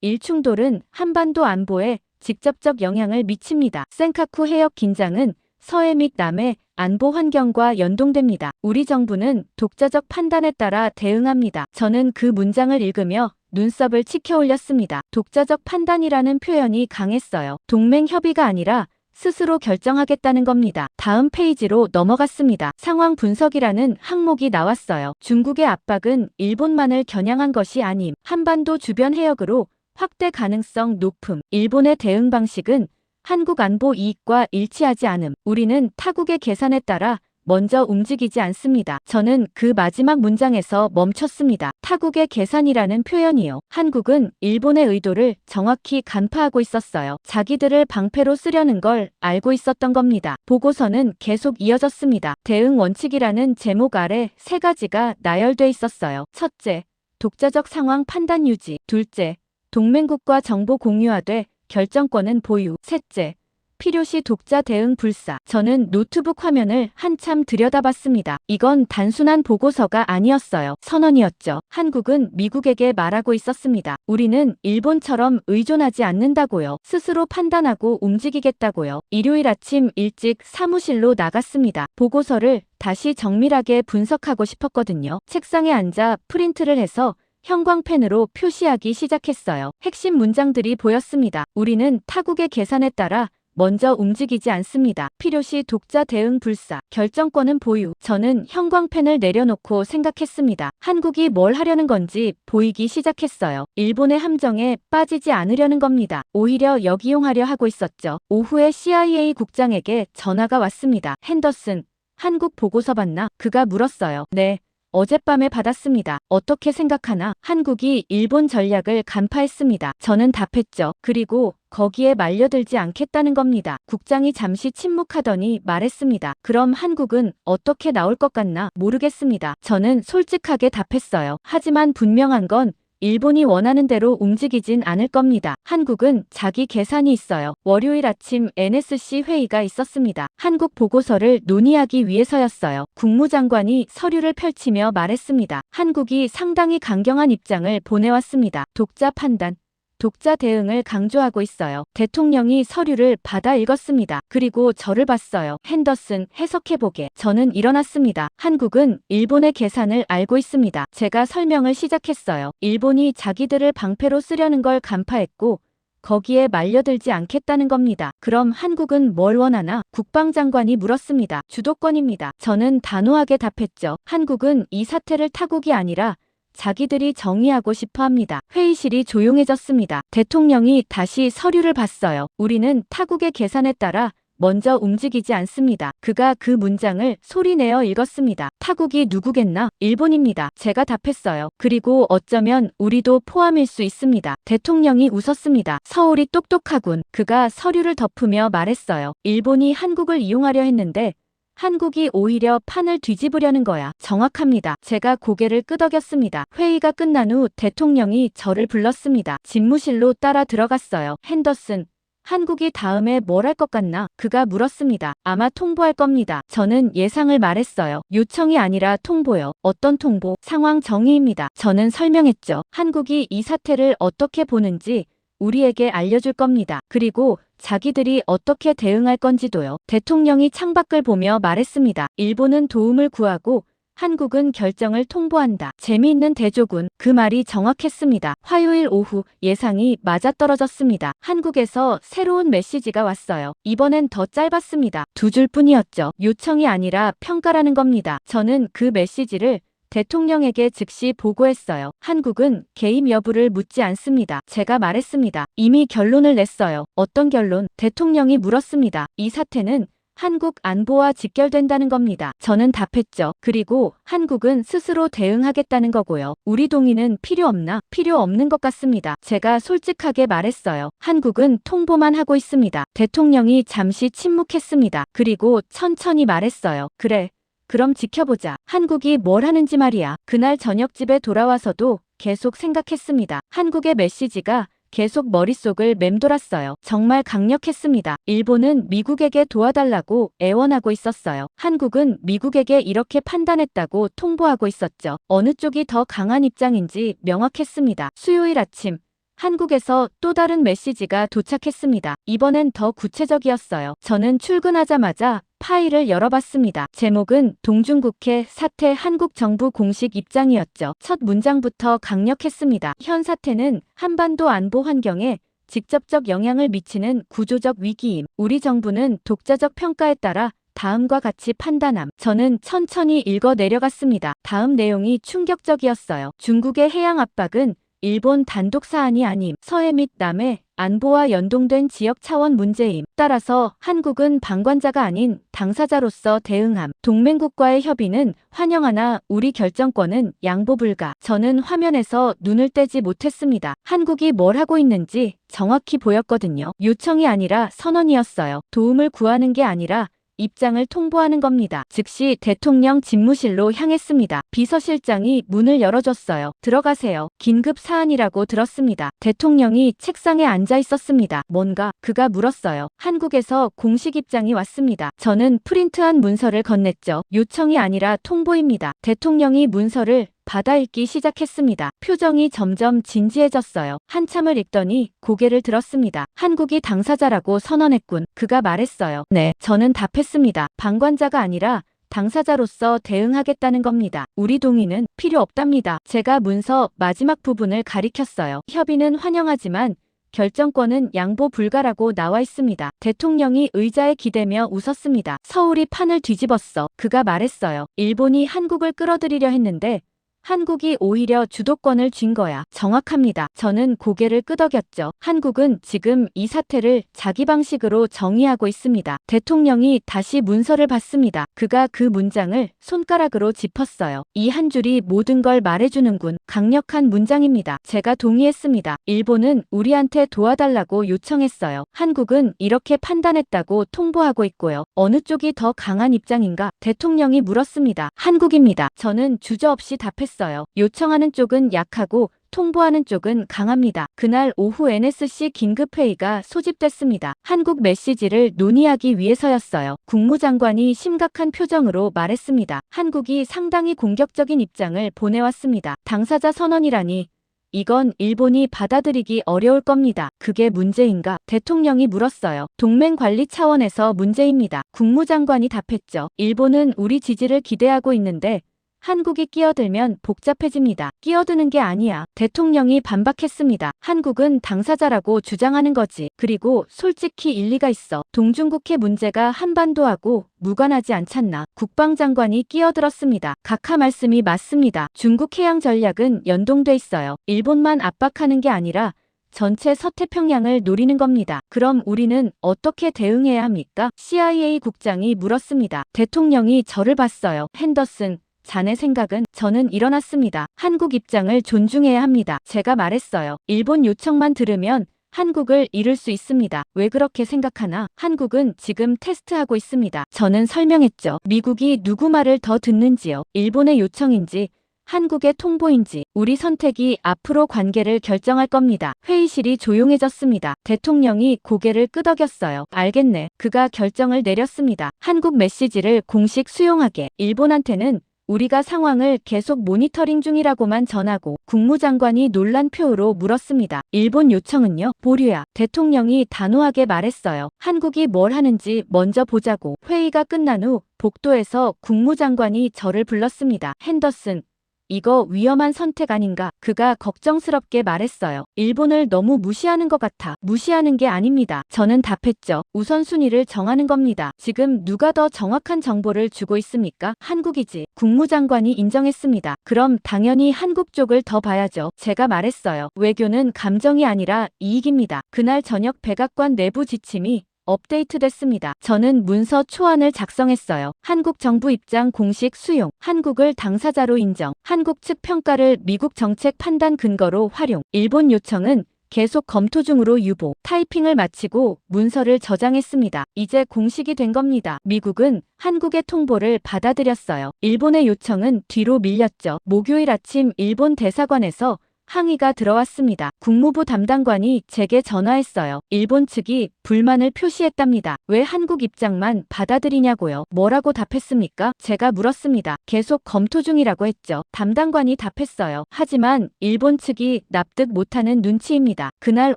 일 충돌은 한반도 안보에 직접적 영향을 미칩니다. 센카쿠 해역 긴장은 서해 및 남해 안보 환경과 연동됩니다. 우리 정부는 독자적 판단에 따라 대응합니다. 저는 그 문장을 읽으며 눈썹을 치켜 올렸습니다. 독자적 판단이라는 표현이 강했어요. 동맹 협의가 아니라 스스로 결정하겠다는 겁니다. 다음 페이지로 넘어갔습니다. 상황 분석이라는 항목이 나왔어요. 중국의 압박은 일본만을 겨냥한 것이 아님. 한반도 주변 해역으로 확대 가능성 높음. 일본의 대응 방식은 한국 안보 이익과 일치하지 않음. 우리는 타국의 계산에 따라 먼저 움직이지 않습니다. 저는 그 마지막 문장에서 멈췄습니다. 타국의 계산이라는 표현이요. 한국은 일본의 의도를 정확히 간파하고 있었어요. 자기들을 방패로 쓰려는 걸 알고 있었던 겁니다. 보고서는 계속 이어졌습니다. 대응 원칙이라는 제목 아래 3가지가 나열돼 있었어요. 첫째, 독자적 상황 판단 유지. 둘째, 동맹국과 정보 공유하되 결정권은 보유. 셋째, 필요시 독자 대응 불사. 저는 노트북 화면을 한참 들여다봤습니다. 이건 단순한 보고서가 아니었어요. 선언이었죠. 한국은 미국에게 말하고 있었습니다. 우리는 일본처럼 의존하지 않는다고요. 스스로 판단하고 움직이겠다고요. 일요일 아침 일찍 사무실로 나갔습니다. 보고서를 다시 정밀하게 분석하고 싶었거든요. 책상에 앉아 프린트를 해서 형광펜으로 표시하기 시작했어요. 핵심 문장들이 보였습니다. 우리는 타국의 계산에 따라 먼저 움직이지 않습니다. 필요시 독자 대응 불사. 결정권은 보유. 저는 형광펜을 내려놓고 생각했습니다. 한국이 뭘 하려는 건지 보이기 시작했어요. 일본의 함정에 빠지지 않으려는 겁니다. 오히려 역이용하려 하고 있었죠. 오후에 CIA 국장에게 전화가 왔습니다. 핸더슨, 한국 보고서 봤나? 그가 물었어요. 네. 어젯밤에 받았습니다. 어떻게 생각하나? 한국이 일본 전략을 간파했습니다. 저는 답했죠. 그리고 거기에 말려들지 않겠다는 겁니다. 국장이 잠시 침묵하더니 말했습니다. 그럼 한국은 어떻게 나올 것 같나? 모르겠습니다. 저는 솔직하게 답했어요. 하지만 분명한 건 일본이 원하는 대로 움직이진 않을 겁니다. 한국은 자기 계산이 있어요. 월요일 아침 NSC 회의가 있었습니다. 한국 보고서를 논의하기 위해서였어요. 국무장관이 서류를 펼치며 말했습니다. 한국이 상당히 강경한 입장을 보내왔습니다. 독자 판단, 독자 대응을 강조하고 있어요. 대통령이 서류를 받아 읽었습니다. 그리고 저를 봤어요. 핸더슨, 해석해보게. 저는 일어났습니다. 한국은 일본의 계산을 알고 있습니다. 제가 설명을 시작했어요. 일본이 자기들을 방패로 쓰려는 걸 간파했고 거기에 말려들지 않겠다는 겁니다. 그럼 한국은 뭘 원하나? 국방장관이 물었습니다. 주도권입니다. 저는 단호하게 답했죠. 한국은 이 사태를 타국이 아니라 자기들이 정의하고 싶어 합니다. 회의실이 조용해졌습니다. 대통령이 다시 서류를 봤어요. 우리는 타국의 계산에 따라 먼저 움직이지 않습니다. 그가 그 문장을 소리내어 읽었습니다. 타국이 누구겠나? 일본입니다. 제가 답했어요. 그리고 어쩌면 우리도 포함일 수 있습니다. 대통령이 웃었습니다. 서울이 똑똑하군. 그가 서류를 덮으며 말했어요. 일본이 한국을 이용하려 했는데 한국이 오히려 판을 뒤집으려는 거야. 정확합니다. 제가 고개를 끄덕였습니다. 회의가 끝난 후 대통령이 저를 불렀습니다. 집무실로 따라 들어갔어요. 핸더슨, 한국이 다음에 뭘 할 것 같나? 그가 물었습니다. 아마 통보할 겁니다. 저는 예상을 말했어요. 요청이 아니라 통보요. 어떤 통보? 상황 정의입니다. 저는 설명했죠. 한국이 이 사태를 어떻게 보는지 우리에게 알려줄 겁니다. 그리고 자기들이 어떻게 대응할 건지도요. 대통령이 창밖을 보며 말했습니다. 일본은 도움을 구하고 한국은 결정을 통보한다. 재미있는 대조군. 그 말이 정확했습니다. 화요일 오후 예상이 맞아떨어졌습니다. 한국에서 새로운 메시지가 왔어요. 이번엔 더 짧았습니다. 2줄 뿐이었죠. 요청이 아니라 평가라는 겁니다. 저는 그 메시지를 대통령에게 즉시 보고했어요. 한국은 개입 여부를 묻지 않습니다. 제가 말했습니다. 이미 결론을 냈어요. 어떤 결론? 대통령이 물었습니다. 이 사태는 한국 안보와 직결된다는 겁니다. 저는 답했죠. 그리고 한국은 스스로 대응하겠다는 거고요. 우리 동의는 필요 없나? 필요 없는 것 같습니다. 제가 솔직하게 말했어요. 한국은 통보만 하고 있습니다. 대통령이 잠시 침묵했습니다. 그리고 천천히 말했어요. 그래. 그럼 지켜보자. 한국이 뭘 하는지 말이야. 그날 저녁 집에 돌아와서도 계속 생각했습니다. 한국의 메시지가 계속 머릿속을 맴돌았어요. 정말 강력했습니다. 일본은 미국에게 도와달라고 애원하고 있었어요. 한국은 미국에게 이렇게 판단했다고 통보하고 있었죠. 어느 쪽이 더 강한 입장인지 명확했습니다. 수요일 아침 한국에서 또 다른 메시지가 도착했습니다. 이번엔 더 구체적이었어요. 저는 출근하자마자 파일을 열어봤습니다. 제목은 동중국해 사태 한국 정부 공식 입장이었죠. 첫 문장부터 강력했습니다. 현 사태는 한반도 안보 환경에 직접적 영향을 미치는 구조적 위기임. 우리 정부는 독자적 평가에 따라 다음과 같이 판단함. 저는 천천히 읽어 내려갔습니다. 다음 내용이 충격적이었어요. 중국의 해양 압박은 일본 단독 사안이 아님. 서해 및 남해 안보와 연동된 지역 차원 문제임. 따라서 한국은 방관자가 아닌 당사자로서 대응함. 동맹국과의 협의는 환영하나 우리 결정권은 양보 불가. 저는 화면에서 눈을 떼지 못했습니다. 한국이 뭘 하고 있는지 정확히 보였거든요. 요청이 아니라 선언이었어요. 도움을 구하는 게 아니라 입장을 통보하는 겁니다. 즉시 대통령 집무실로 향했습니다. 비서실장이 문을 열어줬어요. 들어가세요. 긴급 사안이라고 들었습니다. 대통령이 책상에 앉아 있었습니다. 뭔가 그가 물었어요. 한국에서 공식 입장이 왔습니다. 저는 프린트한 문서를 건넸죠. 요청이 아니라 통보입니다. 대통령이 문서를 받아 읽기 시작했습니다. 표정이 점점 진지해졌어요. 한참을 읽더니 고개를 들었습니다. 한국이 당사자라고 선언했군. 그가 말했어요. 네, 저는 답했습니다. 방관자가 아니라 당사자로서 대응하겠다는 겁니다. 우리 동의는 필요 없답니다. 제가 문서 마지막 부분을 가리켰어요. 협의는 환영하지만 결정권은 양보 불가라고 나와 있습니다. 대통령이 의자에 기대며 웃었습니다. 서울이 판을 뒤집었어. 그가 말했어요. 일본이 한국을 끌어들이려 했는데 한국이 오히려 주도권을 쥔 거야. 정확합니다. 저는 고개를 끄덕였죠. 한국은 지금 이 사태를 자기 방식으로 정의하고 있습니다. 대통령이 다시 문서를 봤습니다. 그가 그 문장을 손가락으로 짚었어요. 이 한 줄이 모든 걸 말해주는군. 강력한 문장입니다. 제가 동의했습니다. 일본은 우리한테 도와달라고 요청했어요. 한국은 이렇게 판단했다고 통보하고 있고요. 어느 쪽이 더 강한 입장인가? 대통령이 물었습니다. 한국입니다. 저는 주저없이 답했어요. 요청하는 쪽은 약하고 통보하는 쪽은 강합니다. 그날 오후 NSC 긴급회의가 소집됐습니다. 한국 메시지를 논의하기 위해서였어요. 국무장관이 심각한 표정으로 말했습니다. 한국이 상당히 공격적인 입장을 보내왔습니다. 당사자 선언이라니 이건 일본이 받아들이기 어려울 겁니다. 그게 문제인가? 대통령이 물었어요. 동맹 관리 차원에서 문제입니다. 국무장관이 답했죠. 일본은 우리 지지를 기대하고 있는데 한국이 끼어들면 복잡해집니다. 끼어드는 게 아니야. 대통령이 반박했습니다. 한국은 당사자라고 주장하는 거지. 그리고 솔직히 일리가 있어. 동중국해 문제가 한반도하고 무관하지 않잖나. 국방장관이 끼어들었습니다. 각하 말씀이 맞습니다. 중국 해양 전략은 연동돼 있어요. 일본만 압박하는 게 아니라 전체 서태평양을 노리는 겁니다. 그럼 우리는 어떻게 대응해야 합니까? CIA 국장이 물었습니다. 대통령이 저를 봤어요. 핸더슨, 자네 생각은? 저는 일어났습니다. 한국 입장을 존중해야 합니다. 제가 말했어요. 일본 요청만 들으면 한국을 잃을 수 있습니다. 왜 그렇게 생각하나? 한국은 지금 테스트하고 있습니다. 저는 설명했죠. 미국이 누구 말을 더 듣는지요. 일본의 요청인지 한국의 통보인지 우리 선택이 앞으로 관계를 결정할 겁니다. 회의실이 조용해졌습니다. 대통령이 고개를 끄덕였어요. 알겠네. 그가 결정을 내렸습니다. 한국 메시지를 공식 수용하게. 일본한테는 우리가 상황을 계속 모니터링 중이라고만 전하고. 국무장관이 놀란 표로 물었습니다. 일본 요청은요? 보류야. 대통령이 단호하게 말했어요. 한국이 뭘 하는지 먼저 보자고. 회의가 끝난 후 복도에서 국무장관이 저를 불렀습니다. 핸더슨, 이거 위험한 선택 아닌가? 그가 걱정스럽게 말했어요. 일본을 너무 무시하는 것 같아. 무시하는 게 아닙니다. 저는 답했죠. 우선순위를 정하는 겁니다. 지금 누가 더 정확한 정보를 주고 있습니까? 한국이지. 국무장관이 인정했습니다. 그럼 당연히 한국 쪽을 더 봐야죠. 제가 말했어요. 외교는 감정이 아니라 이익입니다. 그날 저녁 백악관 내부 지침이 업데이트됐습니다. 저는 문서 초안을 작성했어요. 한국 정부 입장 공식 수용, 한국을 당사자로 인정, 한국 측 평가를 미국 정책 판단 근거로 활용, 일본 요청은 계속 검토 중으로 유보. 타이핑을 마치고 문서를 저장했습니다. 이제 공식이 된 겁니다. 미국은 한국의 통보를 받아들였어요. 일본의 요청은 뒤로 밀렸죠. 목요일 아침 일본 대사관에서 항의가 들어왔습니다. 국무부 담당관이 제게 전화했어요. 일본 측이 불만을 표시했답니다. 왜 한국 입장만 받아들이냐고요. 뭐라고 답했습니까? 제가 물었습니다. 계속 검토 중이라고 했죠. 담당관이 답했어요. 하지만 일본 측이 납득 못하는 눈치입니다. 그날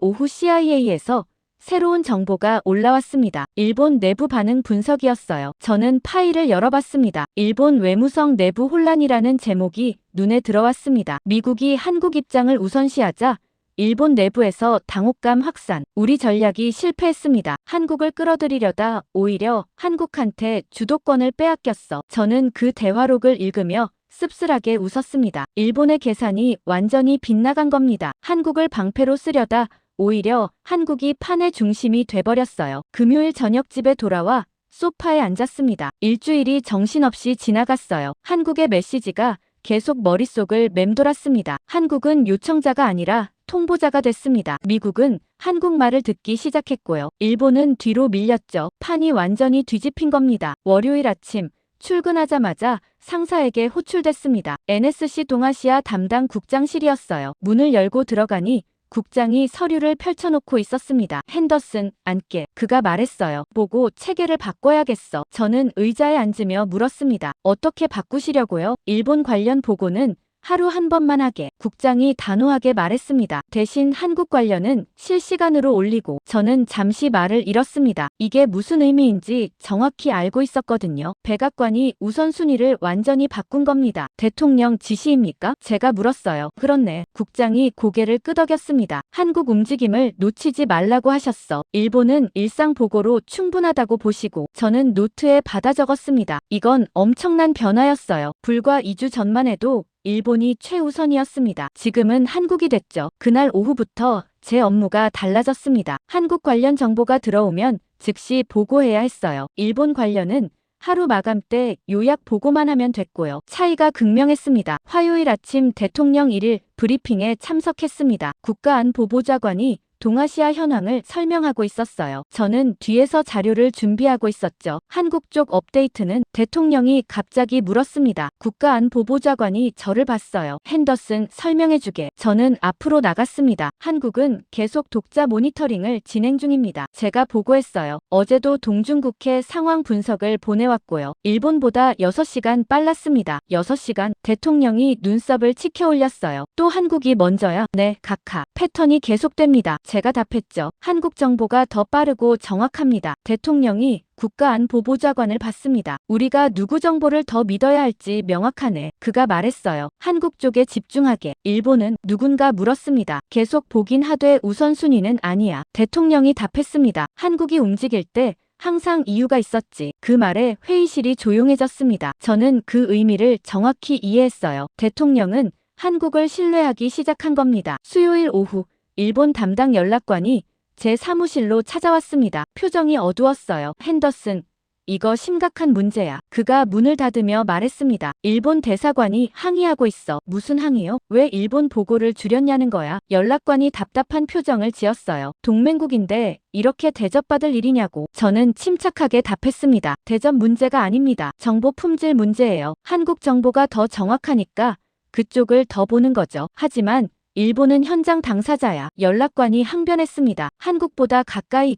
오후 CIA에서 새로운 정보가 올라왔습니다. 일본 내부 반응 분석이었어요. 저는 파일을 열어봤습니다. 일본 외무성 내부 혼란이라는 제목이 눈에 들어왔습니다. 미국이 한국 입장을 우선시하자 일본 내부에서 당혹감 확산. 우리 전략이 실패했습니다. 한국을 끌어들이려다 오히려 한국한테 주도권을 빼앗겼어. 저는 그 대화록을 읽으며 씁쓸하게 웃었습니다. 일본의 계산이 완전히 빗나간 겁니다. 한국을 방패로 쓰려다 오히려 한국이 판의 중심이 돼버렸어요. 금요일 저녁 집에 돌아와 소파에 앉았습니다. 일주일이 정신없이 지나갔어요. 한국의 메시지가 계속 머릿속을 맴돌았습니다. 한국은 요청자가 아니라 통보자가 됐습니다. 미국은 한국말을 듣기 시작했고요. 일본은 뒤로 밀렸죠. 판이 완전히 뒤집힌 겁니다. 월요일 아침 출근하자마자 상사에게 호출됐습니다. NSC 동아시아 담당 국장실이었어요. 문을 열고 들어가니 국장이 서류를 펼쳐놓고 있었습니다. 핸더슨, 앉게. 그가 말했어요. 보고 체계를 바꿔야겠어. 저는 의자에 앉으며 물었습니다. 어떻게 바꾸시려고요? 일본 관련 보고는 하루 한 번만 하게. 국장이 단호하게 말했습니다. 대신 한국 관련은 실시간으로 올리고. 저는 잠시 말을 잃었습니다. 이게 무슨 의미인지 정확히 알고 있었거든요. 백악관이 우선순위를 완전히 바꾼 겁니다. 대통령 지시입니까? 제가 물었어요. 그렇네. 국장이 고개를 끄덕였습니다. 한국 움직임을 놓치지 말라고 하셨어. 일본은 일상 보고로 충분하다고 보시고. 저는 노트에 받아 적었습니다. 이건 엄청난 변화였어요. 불과 2주 전만 해도 일본이 최우선이었습니다. 지금은 한국이 됐죠. 그날 오후부터 제 업무가 달라졌습니다. 한국 관련 정보가 들어오면 즉시 보고해야 했어요. 일본 관련은 하루 마감 때 요약 보고만 하면 됐고요. 차이가 극명했습니다. 화요일 아침 대통령 1일 브리핑에 참석했습니다. 국가안보보좌관이 동아시아 현황을 설명하고 있었어요. 저는 뒤에서 자료를 준비하고 있었죠. 한국 쪽 업데이트는 대통령이 갑자기 물었습니다. 국가안보보좌관이 저를 봤어요. 핸더슨 설명해주게. 저는 앞으로 나갔습니다. 한국은 계속 독자 모니터링을 진행 중입니다. 제가 보고했어요. 어제도 동중국해 상황 분석을 보내왔고요. 일본보다 6시간 빨랐습니다. 6시간? 대통령이 눈썹을 치켜 올렸어요. 또 한국이 먼저야? 네, 각하. 패턴이 계속됩니다. 제가 답했죠. 한국 정보가 더 빠르고 정확합니다. 대통령이 국가안보보좌관을 받습니다. 우리가 누구 정보를 더 믿어야 할지 명확하네. 그가 말했어요. 한국 쪽에 집중하게. 일본은 누군가 물었습니다. 계속 보긴 하되 우선순위는 아니야. 대통령이 답했습니다. 한국이 움직일 때 항상 이유가 있었지. 그 말에 회의실이 조용해졌습니다. 저는 그 의미를 정확히 이해했어요. 대통령은 한국을 신뢰하기 시작한 겁니다. 수요일 오후 일본 담당 연락관이 제 사무실로 찾아왔습니다. 표정이 어두웠어요. 핸더슨, 이거 심각한 문제야. 그가 문을 닫으며 말했습니다. 일본 대사관이 항의하고 있어. 무슨 항의요? 왜 일본 보고를 줄였냐는 거야. 연락관이 답답한 표정을 지었어요. 동맹국인데 이렇게 대접받을 일이냐고. 저는 침착하게 답했습니다. 대접 문제가 아닙니다. 정보 품질 문제예요. 한국 정보가 더 정확하니까 그쪽을 더 보는 거죠. 하지만 일본은 현장 당사자야. 연락관이 항변했습니다. 한국보다 가까이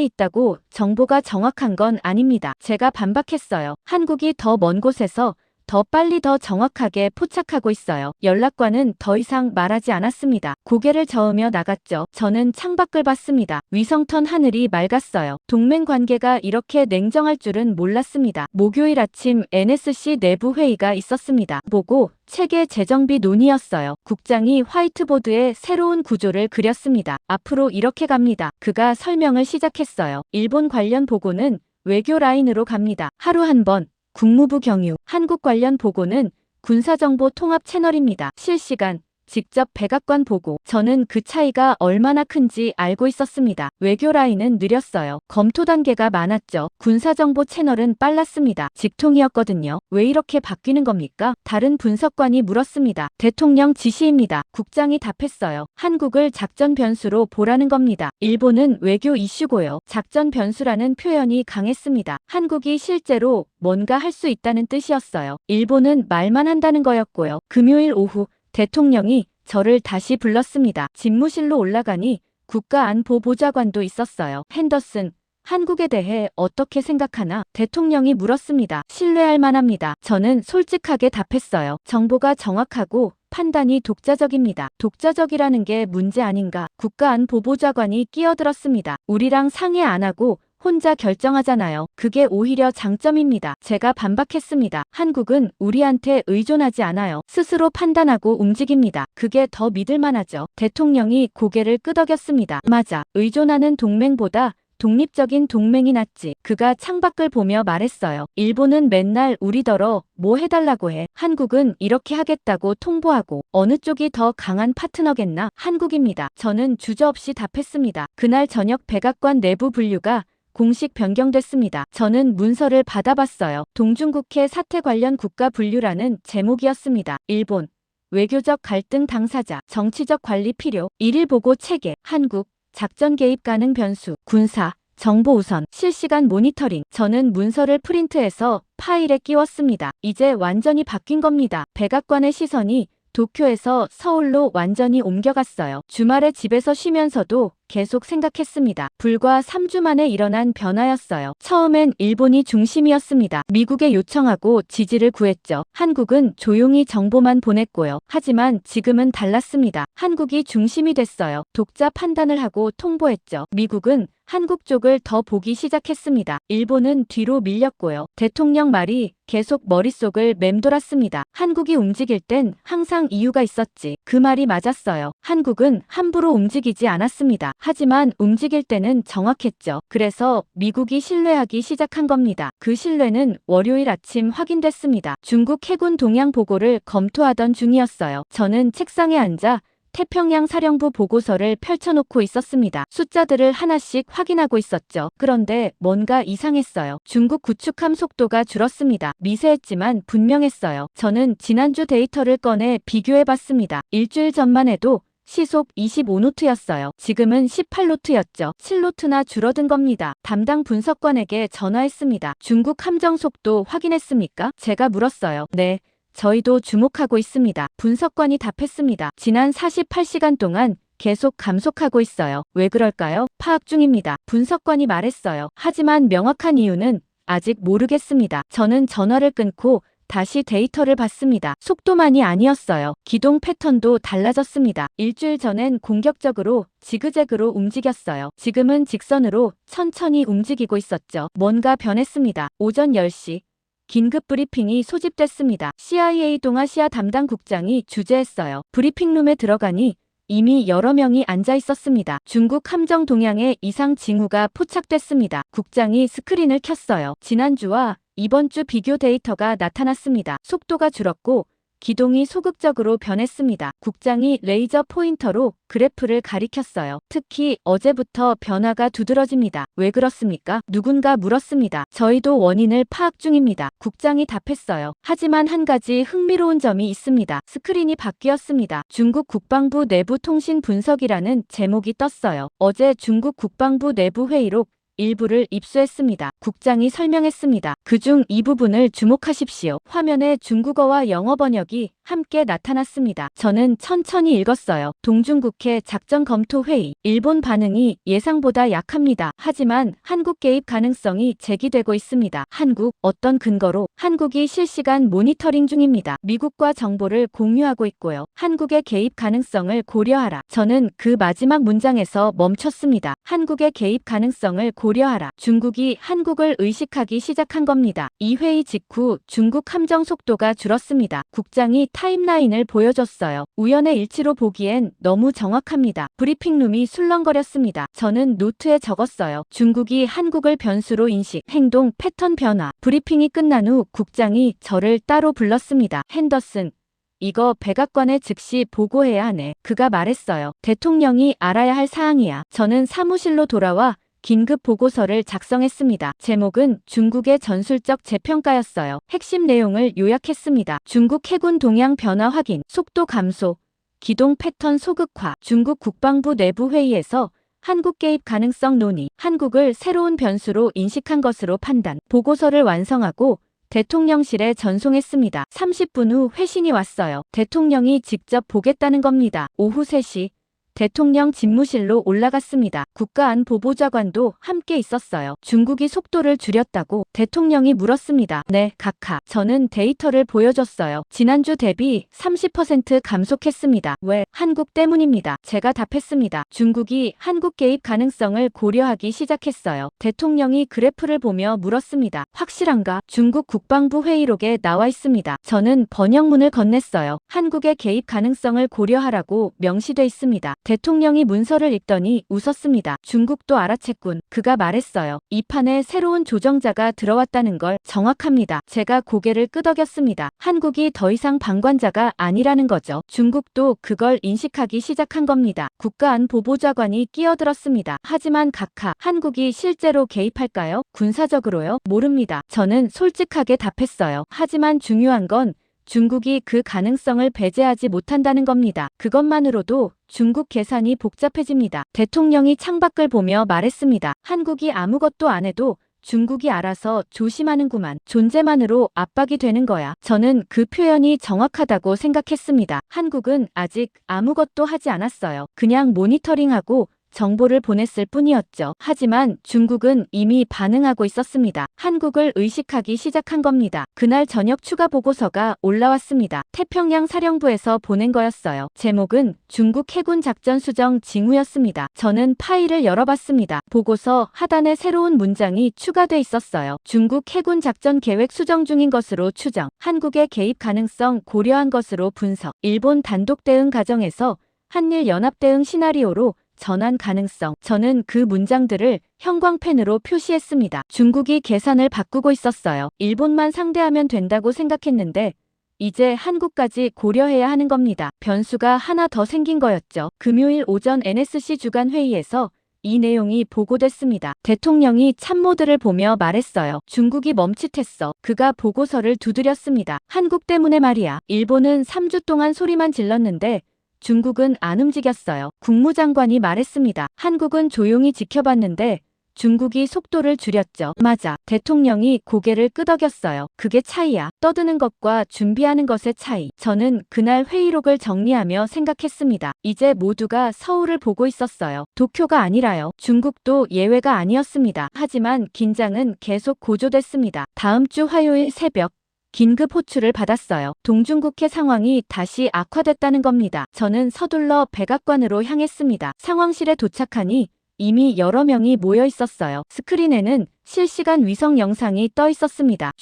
있다고 정보가 정확한 건 아닙니다. 제가 반박했어요. 한국이 더 먼 곳에서 더 빨리 더 정확하게 포착하고 있어요. 연락관은 더 이상 말하지 않았습니다. 고개를 저으며 나갔죠. 저는 창밖을 봤습니다. 위성턴 하늘이 맑았어요. 동맹 관계가 이렇게 냉정할 줄은 몰랐습니다. 목요일 아침 NSC 내부 회의가 있었습니다. 보고 체계 재정비 논의였어요. 국장이 화이트보드에 새로운 구조를 그렸습니다. 앞으로 이렇게 갑니다. 그가 설명을 시작했어요. 일본 관련 보고는 외교 라인으로 갑니다. 하루 한 번. 국무부 경유. 한국 관련 보고는 군사정보 통합 채널입니다. 실시간, 직접 백악관 보고. 저는 그 차이가 얼마나 큰지 알고 있었습니다. 외교 라인은 느렸어요. 검토 단계가 많았죠. 군사정보 채널은 빨랐습니다. 직통이었거든요. 왜 이렇게 바뀌는 겁니까? 다른 분석관이 물었습니다. 대통령 지시입니다. 국장이 답했어요. 한국을 작전 변수로 보라는 겁니다. 일본은 외교 이슈고요. 작전 변수라는 표현이 강했습니다. 한국이 실제로 뭔가 할 수 있다는 뜻이었어요. 일본은 말만 한다는 거였고요. 금요일 오후 대통령이 저를 다시 불렀습니다. 집무실로 올라가니 국가안보보좌관도 있었어요. 핸더슨, 한국에 대해 어떻게 생각하나? 대통령이 물었습니다. 신뢰할 만합니다. 저는 솔직하게 답했어요. 정보가 정확하고 판단이 독자적입니다. 독자적이라는 게 문제 아닌가? 국가안보보좌관이 끼어들었습니다. 우리랑 상의 안 하고 혼자 결정하잖아요. 그게 오히려 장점입니다. 제가 반박했습니다. 한국은 우리한테 의존하지 않아요. 스스로 판단하고 움직입니다. 그게 더 믿을만하죠. 대통령이 고개를 끄덕였습니다. 맞아. 의존하는 동맹보다 독립적인 동맹이 낫지. 그가 창밖을 보며 말했어요. 일본은 맨날 우리더러 뭐 해달라고 해. 한국은 이렇게 하겠다고 통보하고 어느 쪽이 더 강한 파트너겠나? 한국입니다. 저는 주저없이 답했습니다. 그날 저녁 백악관 내부 분류가 공식 변경됐습니다. 저는 문서를 받아봤어요. 동중국해 사태 관련 국가 분류라는 제목이었습니다. 일본, 외교적 갈등 당사자, 정치적 관리 필요, 일일 보고 체계, 한국, 작전 개입 가능 변수, 군사, 정보 우선, 실시간 모니터링. 저는 문서를 프린트해서 파일에 끼웠습니다. 이제 완전히 바뀐 겁니다. 백악관의 시선이 도쿄에서 서울로 완전히 옮겨갔어요. 주말에 집에서 쉬면서도 계속 생각했습니다. 불과 3주 만에 일어난 변화였어요. 처음엔 일본이 중심이었습니다. 미국에 요청하고 지지를 구했죠. 한국은 조용히 정보만 보냈고요. 하지만 지금은 달랐습니다. 한국이 중심이 됐어요. 독자 판단을 하고 통보했죠. 미국은 한국 쪽을 더 보기 시작했습니다. 일본은 뒤로 밀렸고요. 대통령 말이 계속 머릿속을 맴돌았습니다. 한국이 움직일 땐 항상 이유가 있었지. 그 말이 맞았어요. 한국은 함부로 움직이지 않았습니다. 하지만 움직일 때는 정확했죠. 그래서 미국이 신뢰하기 시작한 겁니다. 그 신뢰는 월요일 아침 확인됐습니다. 중국 해군 동향 보고를 검토하던 중이었어요. 저는 책상에 앉아 태평양 사령부 보고서를 펼쳐놓고 있었습니다. 숫자들을 하나씩 확인하고 있었죠. 그런데 뭔가 이상했어요. 중국 구축함 속도가 줄었습니다. 미세했지만 분명했어요. 저는 지난주 데이터를 꺼내 비교해봤습니다. 일주일 전만 해도 시속 25노트였어요. 지금은 18노트였죠. 7노트나 줄어든 겁니다. 담당 분석관에게 전화했습니다. 중국 함정 속도 확인했습니까? 제가 물었어요. 네. 저희도 주목하고 있습니다. 분석관이 답했습니다. 지난 48시간 동안 계속 감속하고 있어요. 왜 그럴까요? 파악 중입니다. 분석관이 말했어요. 하지만 명확한 이유는 아직 모르겠습니다. 저는 전화를 끊고 다시 데이터를 봤습니다. 속도만이 아니었어요. 기동 패턴도 달라졌습니다. 일주일 전엔 공격적으로 지그재그로 움직였어요. 지금은 직선으로 천천히 움직이고 있었죠. 뭔가 변했습니다. 오전 10시. 긴급 브리핑이 소집됐습니다. CIA 동아시아 담당 국장이 주재했어요. 브리핑룸에 들어가니 이미 여러 명이 앉아 있었습니다. 중국 함정 동향에 이상 징후가 포착됐습니다. 국장이 스크린을 켰어요. 지난주와 이번 주 비교 데이터가 나타났습니다. 속도가 줄었고 기동이 소극적으로 변했습니다. 국장이 레이저 포인터로 그래프를 가리켰어요. 특히 어제부터 변화가 두드러집니다. 왜 그렇습니까? 누군가 물었습니다. 저희도 원인을 파악 중입니다. 국장이 답했어요. 하지만 한 가지 흥미로운 점이 있습니다. 스크린이 바뀌었습니다. 중국 국방부 내부 통신 분석이라는 제목이 떴어요. 어제 중국 국방부 내부 회의록 일부를 입수했습니다. 국장이 설명했습니다. 그중 이 부분을 주목하십시오. 화면에 중국어와 영어 번역이 함께 나타났습니다. 저는 천천히 읽었어요. 동중국해 작전 검토 회의. 일본 반응이 예상보다 약합니다. 하지만 한국 개입 가능성이 제기되고 있습니다. 한국, 어떤 근거로? 한국이 실시간 모니터링 중입니다. 미국과 정보를 공유하고 있고요. 한국의 개입 가능성을 고려하라. 저는 그 마지막 문장에서 멈췄습니다. 한국의 개입 가능성을 고려하라. 중국이 한국을 의식하기 시작한 겁니다. 이 회의 직후 중국 함정 속도가 줄었습니다. 국장이 타임라인을 보여줬어요. 우연의 일치로 보기엔 너무 정확합니다. 브리핑룸이 술렁거렸습니다. 저는 노트에 적었어요. 중국이 한국을 변수로 인식, 행동, 패턴 변화. 브리핑이 끝난 후 국장이 저를 따로 불렀습니다. 핸더슨. 이거 백악관에 즉시 보고해야 하네. 그가 말했어요. 대통령이 알아야 할 사항이야. 저는 사무실로 돌아와 긴급 보고서를 작성했습니다. 제목은 중국의 전술적 재평가였어요. 핵심 내용을 요약했습니다. 중국 해군 동향 변화 확인, 속도 감소, 기동 패턴 소극화, 중국 국방부 내부 회의에서 한국 개입 가능성 논의, 한국을 새로운 변수로 인식한 것으로 판단, 보고서를 완성하고 대통령실에 전송했습니다. 30분 후 회신이 왔어요. 대통령이 직접 보겠다는 겁니다. 오후 3시. 대통령 집무실로 올라갔습니다. 국가안보보좌관도 함께 있었어요. 중국이 속도를 줄였다고 대통령이 물었습니다. 네, 각하. 저는 데이터를 보여줬어요. 지난주 대비 30% 감속했습니다. 왜? 한국 때문입니다. 제가 답했습니다. 중국이 한국 개입 가능성을 고려하기 시작했어요. 대통령이 그래프를 보며 물었습니다. 확실한가? 중국 국방부 회의록에 나와 있습니다. 저는 번역문을 건넸어요. 한국의 개입 가능성을 고려하라고 명시돼 있습니다. 대통령이 문서를 읽더니 웃었습니다. 중국도 알아챘군. 그가 말했어요. 이 판에 새로운 조정자가 들어왔다는 걸. 정확합니다. 제가 고개를 끄덕였습니다. 한국이 더 이상 방관자가 아니라는 거죠. 중국도 그걸 인식하기 시작한 겁니다. 국가안보보좌관이 끼어들었습니다. 하지만 각하, 한국이 실제로 개입할까요? 군사적으로요? 모릅니다. 저는 솔직하게 답했어요. 하지만 중요한 건 중국이 그 가능성을 배제하지 못한다는 겁니다. 그것만으로도 중국 계산이 복잡해집니다. 대통령이 창밖을 보며 말했습니다. 한국이 아무것도 안 해도 중국이 알아서 조심하는구만. 존재만으로 압박이 되는 거야. 저는 그 표현이 정확하다고 생각했습니다. 한국은 아직 아무것도 하지 않았어요. 그냥 모니터링하고 정보를 보냈을 뿐이었죠. 하지만 중국은 이미 반응하고 있었습니다. 한국을 의식하기 시작한 겁니다. 그날 저녁 추가 보고서가 올라왔습니다. 태평양 사령부에서 보낸 거였어요. 제목은 중국 해군 작전 수정 징후였습니다. 저는 파일을 열어봤습니다. 보고서 하단에 새로운 문장이 추가돼 있었어요. 중국 해군 작전 계획 수정 중인 것으로 추정. 한국의 개입 가능성 고려한 것으로 분석. 일본 단독 대응 과정에서 한일 연합 대응 시나리오로 전환 가능성. 저는 그 문장들을 형광펜으로 표시했습니다. 중국이 계산을 바꾸고 있었어요. 일본만 상대하면 된다고 생각했는데 이제 한국까지 고려해야 하는 겁니다. 변수가 하나 더 생긴 거였죠. 금요일 오전 NSC 주간 회의에서 이 내용이 보고됐습니다. 대통령이 참모들을 보며 말했어요. 중국이 멈칫했어. 그가 보고서를 두드렸습니다. 한국 때문에 말이야. 일본은 3주 동안 소리만 질렀는데 중국은 안 움직였어요. 국무장관이 말했습니다. 한국은 조용히 지켜봤는데 중국이 속도를 줄였죠. 맞아. 대통령이 고개를 끄덕였어요. 그게 차이야. 떠드는 것과 준비하는 것의 차이. 저는 그날 회의록을 정리하며 생각했습니다. 이제 모두가 서울을 보고 있었어요. 도쿄가 아니라요. 중국도 예외가 아니었습니다. 하지만 긴장은 계속 고조됐습니다. 다음 주 화요일 새벽 긴급 호출을 받았어요. 동중국해 상황이 다시 악화됐다는 겁니다. 저는 서둘러 백악관으로 향했습니다. 상황실에 도착하니 이미 여러 명이 모여 있었어요. 스크린에는 실시간 위성 영상이 떠 있었습니다.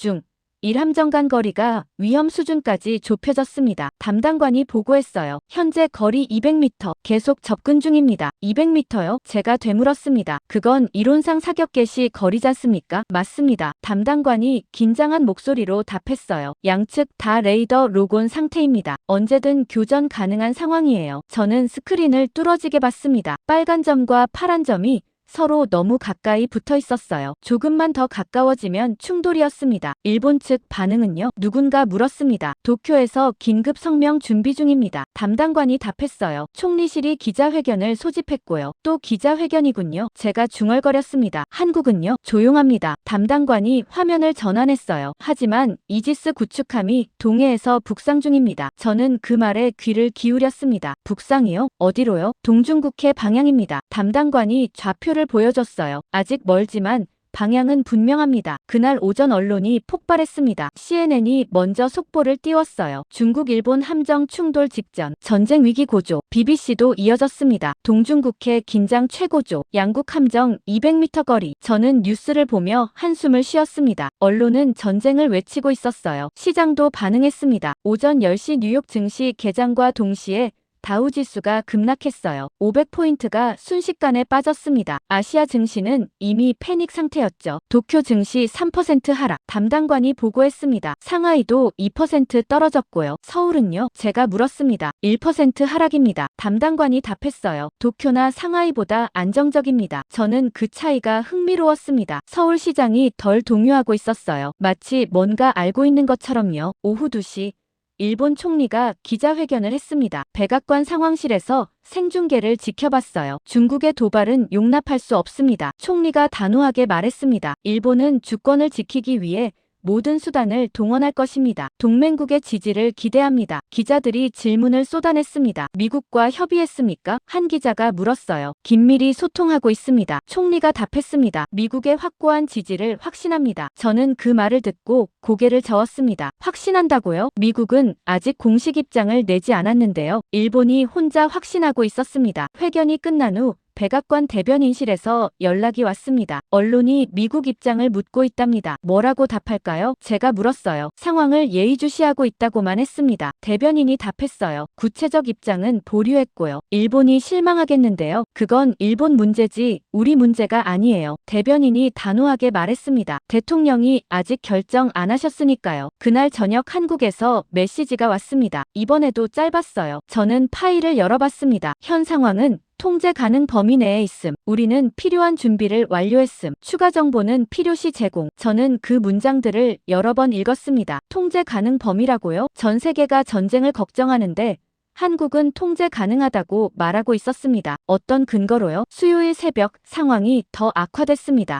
일함정 간 거리가 위험 수준까지 좁혀졌습니다. 담당관이 보고했어요. 현재 거리 200m, 계속 접근 중입니다. 200m요? 제가 되물었습니다. 그건 이론상 사격 개시 거리잖습니까? 맞습니다. 담당관이 긴장한 목소리로 답했어요. 양측 다 레이더 로곤 상태입니다. 언제든 교전 가능한 상황이에요. 저는 스크린을 뚫어지게 봤습니다. 빨간 점과 파란 점이 서로 너무 가까이 붙어 있었어요. 조금만 더 가까워지면 충돌이었습니다. 일본 측 반응은요? 누군가 물었습니다. 도쿄에서 긴급 성명 준비 중입니다. 담당관이 답했어요. 총리실이 기자회견을 소집했고요. 또 기자회견이군요. 제가 중얼거렸습니다. 한국은요? 조용합니다. 담당관이 화면을 전환했어요. 하지만 이지스 구축함이 동해에서 북상 중입니다. 저는 그 말에 귀를 기울였습니다. 북상이요? 어디로요? 동중국해 방향입니다. 담당관이 좌표를 보여줬어요. 아직 멀지만 방향은 분명합니다. 그날 오전 언론이 폭발했습니다. CNN이 먼저 속보를 띄웠어요. 중국 일본 함정 충돌 직전, 전쟁 위기 고조. BBC도 이어졌습니다. 동중국해 긴장 최고조, 양국 함정 200m 거리. 저는 뉴스를 보며 한숨을 쉬었습니다. 언론은 전쟁을 외치고 있었어요. 시장도 반응했습니다. 오전 10시 뉴욕 증시 개장과 동시에 다우지수가 급락했어요. 500포인트가 순식간에 빠졌습니다. 아시아 증시는 이미 패닉 상태였죠. 도쿄 증시 3% 하락. 담당관이 보고했습니다. 상하이도 2% 떨어졌고요. 서울은요? 제가 물었습니다. 1% 하락입니다. 담당관이 답했어요. 도쿄나 상하이보다 안정적입니다. 저는 그 차이가 흥미로웠습니다. 서울시장이 덜 동요하고 있었어요. 마치 뭔가 알고 있는 것처럼요. 오후 2시. 일본 총리가 기자회견을 했습니다. 백악관 상황실에서 생중계를 지켜봤어요. 중국의 도발은 용납할 수 없습니다. 총리가 단호하게 말했습니다. 일본은 주권을 지키기 위해 모든 수단을 동원할 것입니다. 동맹국의 지지를 기대합니다. 기자들이 질문을 쏟아냈습니다. 미국과 협의했습니까? 한 기자가 물었어요. 긴밀히 소통하고 있습니다. 총리가 답했습니다. 미국의 확고한 지지를 확신합니다. 저는 그 말을 듣고 고개를 저었습니다. 확신한다고요? 미국은 아직 공식 입장을 내지 않았는데요. 일본이 혼자 확신하고 있었습니다. 회견이 끝난 후 백악관 대변인실에서 연락이 왔습니다. 언론이 미국 입장을 묻고 있답니다. 뭐라고 답할까요? 제가 물었어요. 상황을 예의주시하고 있다고만 했습니다. 대변인이 답했어요. 구체적 입장은 보류했고요. 일본이 실망하겠는데요. 그건 일본 문제지 우리 문제가 아니에요. 대변인이 단호하게 말했습니다. 대통령이 아직 결정 안 하셨으니까요. 그날 저녁 한국에서 메시지가 왔습니다. 이번에도 짧았어요. 저는 파일을 열어봤습니다. 현 상황은 통제 가능 범위 내에 있음. 우리는 필요한 준비를 완료했음. 추가 정보는 필요시 제공. 저는 그 문장들을 여러 번 읽었습니다. 통제 가능 범위라고요? 전 세계가 전쟁을 걱정하는데 한국은 통제 가능하다고 말하고 있었습니다. 어떤 근거로요? 수요일 새벽 상황이 더 악화됐습니다.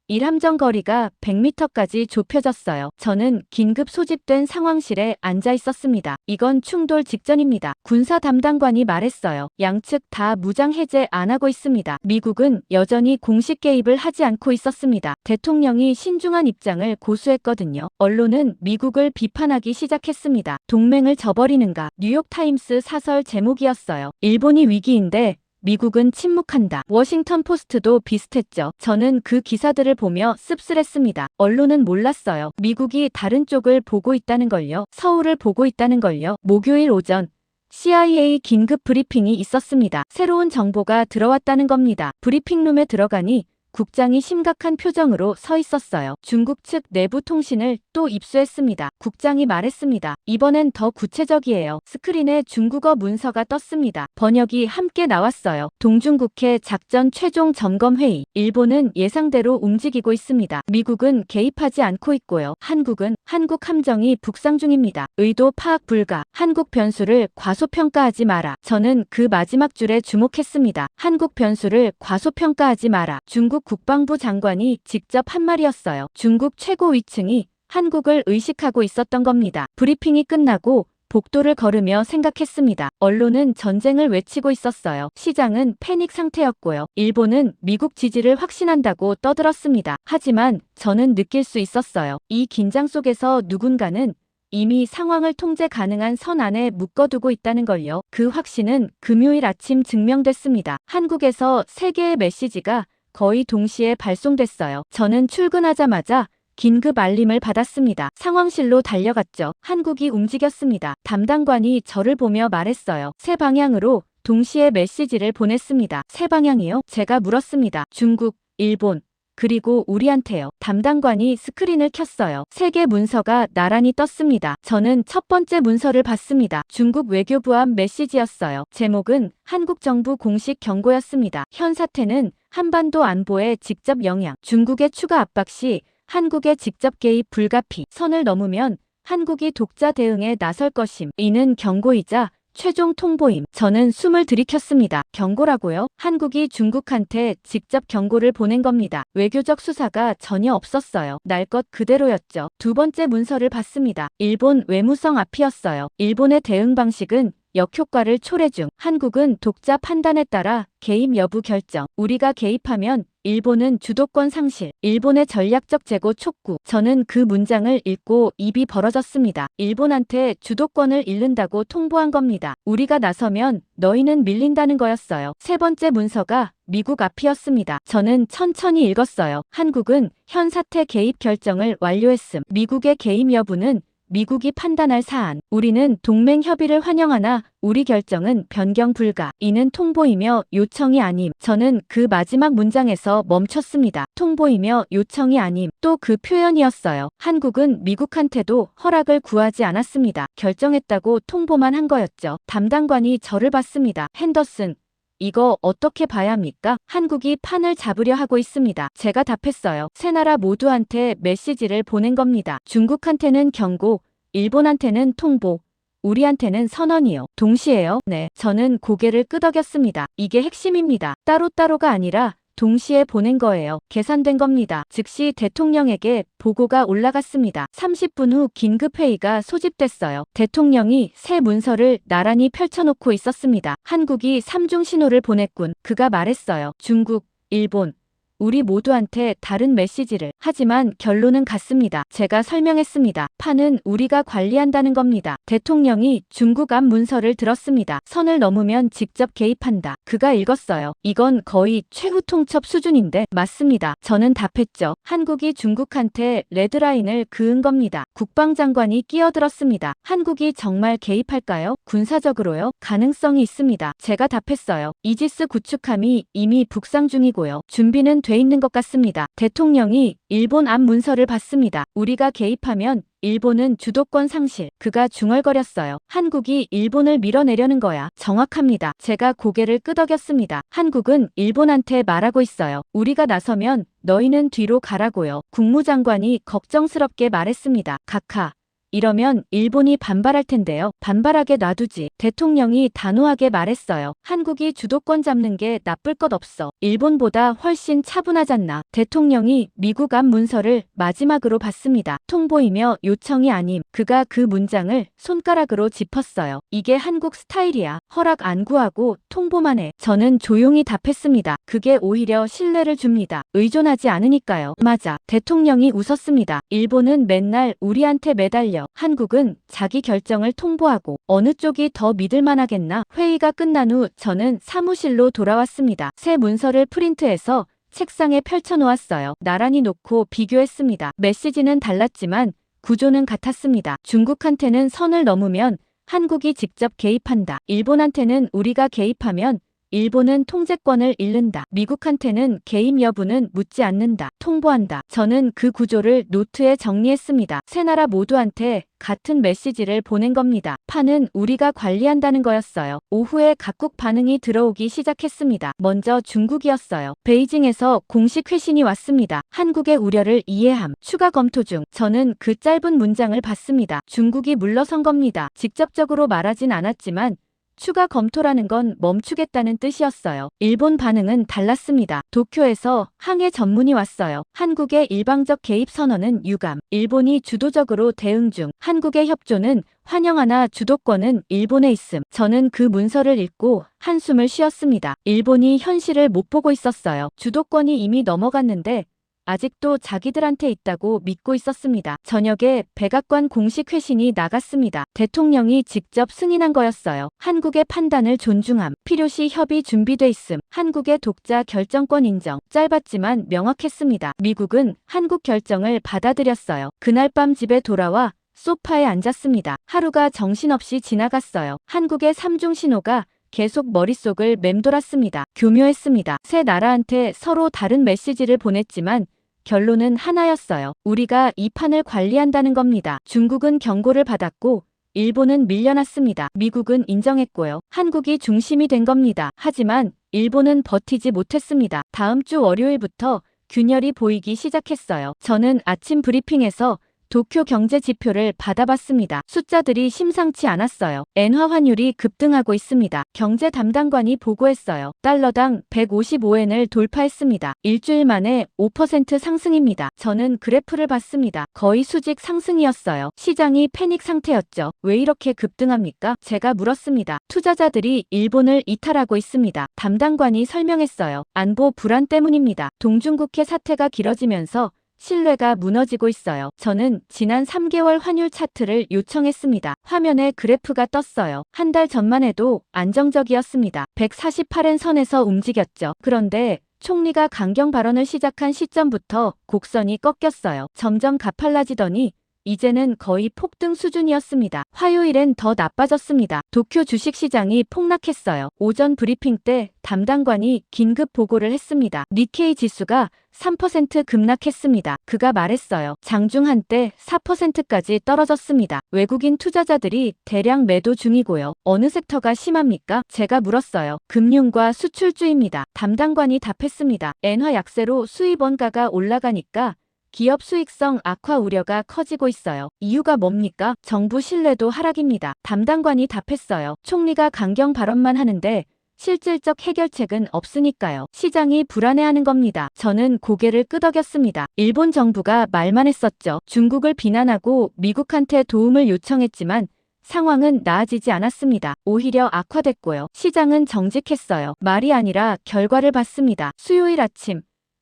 일함정 거리가 100m까지 좁혀졌어요. 저는 긴급 소집된 상황실에 앉아 있었습니다. 이건 충돌 직전입니다. 군사 담당관이 말했어요. 양측 다 무장 해제 안 하고 있습니다. 미국은 여전히 공식 개입을 하지 않고 있었습니다. 대통령이 신중한 입장을 고수했거든요. 언론은 미국을 비판하기 시작했습니다. 동맹을 저버리는가? 뉴욕타임스 사설 제목이었어요. 일본이 위기인데 미국은 침묵한다. 워싱턴 포스트도 비슷했죠. 저는 그 기사들을 보며 씁쓸했습니다. 언론은 몰랐어요. 미국이 다른 쪽을 보고 있다는 걸요. 서울을 보고 있다는 걸요. 목요일 오전 CIA 긴급 브리핑이 있었습니다. 새로운 정보가 들어왔다는 겁니다. 브리핑룸에 들어가니 국장이 심각한 표정으로 서 있었어요. 중국 측 내부 통신을 또 입수했습니다. 국장이 말했습니다. 이번엔 더 구체적이에요. 스크린에 중국어 문서가 떴습니다. 번역이 함께 나왔어요. 동중국해 작전 최종 점검 회의. 일본은 예상대로 움직이고 있습니다. 미국은 개입하지 않고 있고요. 한국 함정이 북상 중입니다. 의도 파악 불가. 한국 변수를 과소평가하지 마라. 저는 그 마지막 줄에 주목했습니다. 한국 변수를 과소평가하지 마라. 중국 국방부 장관이 직접 한 말이었어요. 중국 최고 위층이 한국을 의식하고 있었던 겁니다. 브리핑이 끝나고 복도를 걸으며 생각했습니다. 언론은 전쟁을 외치고 있었어요. 시장은 패닉 상태였고요. 일본은 미국 지지를 확신한다고 떠들었습니다. 하지만 저는 느낄 수 있었어요. 이 긴장 속에서 누군가는 이미 상황을 통제 가능한 선 안에 묶어두고 있다는 걸요. 그 확신은 금요일 아침 증명됐습니다. 한국에서 3개의 메시지가 거의 동시에 발송됐어요. 저는 출근하자마자 긴급 알림을 받았습니다. 상황실로 달려갔죠. 한국이 움직였습니다. 담당관이 저를 보며 말했어요. 세 방향으로 동시에 메시지를 보냈습니다. 세 방향이요? 제가 물었습니다. 중국, 일본, 그리고 우리한테요. 담당관이 스크린을 켰어요. 3개 문서가 나란히 떴습니다. 저는 첫 번째 문서를 봤습니다. 중국 외교부 앞 메시지였어요. 제목은 한국 정부 공식 경고였습니다. 현 사태는 한반도 안보에 직접 영향. 중국의 추가 압박 시 한국의 직접 개입 불가피. 선을 넘으면 한국이 독자 대응에 나설 것임. 이는 경고이자 최종 통보임. 저는 숨을 들이켰습니다. 경고라고요? 한국이 중국한테 직접 경고를 보낸 겁니다. 외교적 수사가 전혀 없었어요. 날 것 그대로였죠. 두 번째 문서를 봤습니다. 일본 외무성 앞이었어요. 일본의 대응 방식은 역효과를 초래 중. 한국은 독자 판단에 따라 개입 여부 결정. 우리가 개입하면 일본은 주도권 상실. 일본의 전략적 재고 촉구. 저는 그 문장을 읽고 입이 벌어졌습니다. 일본한테 주도권을 잃는다고 통보한 겁니다. 우리가 나서면 너희는 밀린다는 거였어요. 세 번째 문서가 미국 앞이었습니다. 저는 천천히 읽었어요. 한국은 현 사태 개입 결정을 완료했음. 미국의 개입 여부는 미국이 판단할 사안. 우리는 동맹 협의를 환영하나 우리 결정은 변경 불가. 이는 통보이며 요청이 아님. 저는 그 마지막 문장에서 멈췄습니다. 통보이며 요청이 아님. 또 그 표현이었어요. 한국은 미국한테도 허락을 구하지 않았습니다. 결정했다고 통보만 한 거였죠. 담당관이 저를 봤습니다. 핸더슨, 이거 어떻게 봐야 합니까? 한국이 판을 잡으려 하고 있습니다. 제가 답했어요. 세 나라 모두한테 메시지를 보낸 겁니다. 중국한테는 경고, 일본한테는 통보, 우리한테는 선언이요. 동시에요? 네. 저는 고개를 끄덕였습니다. 이게 핵심입니다. 따로따로가 아니라 동시에 보낸 거예요. 계산된 겁니다. 즉시 대통령에게 보고가 올라갔습니다. 30분 후 긴급회의가 소집됐어요. 대통령이 새 문서를 나란히 펼쳐놓고 있었습니다. 한국이 3중 신호를 보냈군. 그가 말했어요. 중국, 일본, 우리 모두한테 다른 메시지를. 하지만 결론은 같습니다. 제가 설명했습니다. 판은 우리가 관리한다는 겁니다. 대통령이 중국 앞 문서를 들었습니다. 선을 넘으면 직접 개입한다. 그가 읽었어요. 이건 거의 최후 통첩 수준인데. 맞습니다. 저는 답했죠. 한국이 중국한테 레드라인을 그은 겁니다. 국방장관이 끼어들었습니다. 한국이 정말 개입할까요? 군사적으로요? 가능성이 있습니다. 제가 답했어요. 이지스 구축함이 이미 북상 중이고요. 준비는 돼 있는 것 같습니다. 대통령이 일본 앞 문서를 봤습니다. 우리가 개입하면 일본은 주도권 상실. 그가 중얼거렸어요. 한국이 일본을 밀어내려는 거야. 정확합니다. 제가 고개를 끄덕였습니다. 한국은 일본한테 말하고 있어요. 우리가 나서면 너희는 뒤로 가라고요. 국무장관이 걱정스럽게 말했습니다. 각하. 이러면 일본이 반발할 텐데요. 반발하게 놔두지. 대통령이 단호하게 말했어요. 한국이 주도권 잡는 게 나쁠 것 없어. 일본보다 훨씬 차분하잖나. 대통령이 미국 앞 문서를 마지막으로 봤습니다. 통보이며 요청이 아님. 그가 그 문장을 손가락으로 짚었어요. 이게 한국 스타일이야. 허락 안 구하고 통보만 해. 저는 조용히 답했습니다. 그게 오히려 신뢰를 줍니다. 의존하지 않으니까요. 맞아. 대통령이 웃었습니다. 일본은 맨날 우리한테 매달려. 한국은 자기 결정을 통보하고. 어느 쪽이 더 믿을만하겠나? 회의가 끝난 후 저는 사무실로 돌아왔습니다. 새 문서를 프린트해서 책상에 펼쳐놓았어요. 나란히 놓고 비교했습니다. 메시지는 달랐지만 구조는 같았습니다. 중국한테는 선을 넘으면 한국이 직접 개입한다. 일본한테는 우리가 개입하면 일본은 통제권을 잃는다. 미국한테는 개입 여부는 묻지 않는다. 통보한다. 저는 그 구조를 노트에 정리했습니다. 세 나라 모두한테 같은 메시지를 보낸 겁니다. 판은 우리가 관리한다는 거였어요. 오후에 각국 반응이 들어오기 시작했습니다. 먼저 중국이었어요. 베이징에서 공식 회신이 왔습니다. 한국의 우려를 이해함. 추가 검토 중. 저는 그 짧은 문장을 봤습니다. 중국이 물러선 겁니다. 직접적으로 말하진 않았지만 추가 검토라는 건 멈추겠다는 뜻이었어요. 일본 반응은 달랐습니다. 도쿄에서 항해 전문이 왔어요. 한국의 일방적 개입 선언은 유감. 일본이 주도적으로 대응 중. 한국의 협조는 환영하나 주도권은 일본에 있음. 저는 그 문서를 읽고 한숨을 쉬었습니다. 일본이 현실을 못 보고 있었어요. 주도권이 이미 넘어갔는데 아직도 자기들한테 있다고 믿고 있었습니다. 저녁에 백악관 공식 회신이 나갔습니다. 대통령이 직접 승인한 거였어요. 한국의 판단을 존중함. 필요시 협의 준비돼 있음. 한국의 독자 결정권 인정. 짧았지만 명확했습니다. 미국은 한국 결정을 받아들였어요. 그날 밤 집에 돌아와 소파에 앉았습니다. 하루가 정신없이 지나갔어요. 한국의 삼중 신호가 계속 머릿속을 맴돌았습니다. 교묘했습니다. 세 나라한테 서로 다른 메시지를 보냈지만 결론은 하나였어요. 우리가 이 판을 관리한다는 겁니다. 중국은 경고를 받았고 일본은 밀려났습니다. 미국은 인정했고요. 한국이 중심이 된 겁니다. 하지만 일본은 버티지 못했습니다. 다음 주 월요일부터 균열이 보이기 시작했어요. 저는 아침 브리핑에서 도쿄 경제 지표를 받아봤습니다. 숫자들이 심상치 않았어요. 엔화 환율이 급등하고 있습니다. 경제 담당관이 보고했어요. 달러당 155엔을 돌파했습니다. 일주일 만에 5% 상승입니다. 저는 그래프를 봤습니다. 거의 수직 상승이었어요. 시장이 패닉 상태였죠. 왜 이렇게 급등합니까? 제가 물었습니다. 투자자들이 일본을 이탈하고 있습니다. 담당관이 설명했어요. 안보 불안 때문입니다. 동중국해 사태가 길어지면서 신뢰가 무너지고 있어요. 저는 지난 3개월 환율 차트를 요청했습니다. 화면에 그래프가 떴어요. 한 달 전만 해도 안정적이었습니다. 148엔 선에서 움직였죠. 그런데 총리가 강경 발언을 시작한 시점부터 곡선이 꺾였어요. 점점 가팔라지더니 이제는 거의 폭등 수준이었습니다. 화요일엔 더 나빠졌습니다. 도쿄 주식시장이 폭락했어요. 오전 브리핑 때 담당관이 긴급 보고를 했습니다. 니케이 지수가 3% 급락했습니다. 그가 말했어요. 장중 한때 4%까지 떨어졌습니다. 외국인 투자자들이 대량 매도 중이고요. 어느 섹터가 심합니까? 제가 물었어요. 금융과 수출주입니다. 담당관이 답했습니다. 엔화 약세로 수입 원가가 올라가니까 기업 수익성 악화 우려가 커지고 있어요. 이유가 뭡니까? 정부 신뢰도 하락입니다. 담당관이 답했어요. 총리가 강경 발언만 하는데 실질적 해결책은 없으니까요. 시장이 불안해하는 겁니다. 저는 고개를 끄덕였습니다. 일본 정부가 말만 했었죠. 중국을 비난하고 미국한테 도움을 요청했지만 상황은 나아지지 않았습니다. 오히려 악화됐고요. 시장은 정직했어요. 말이 아니라 결과를 봤습니다. 수요일 아침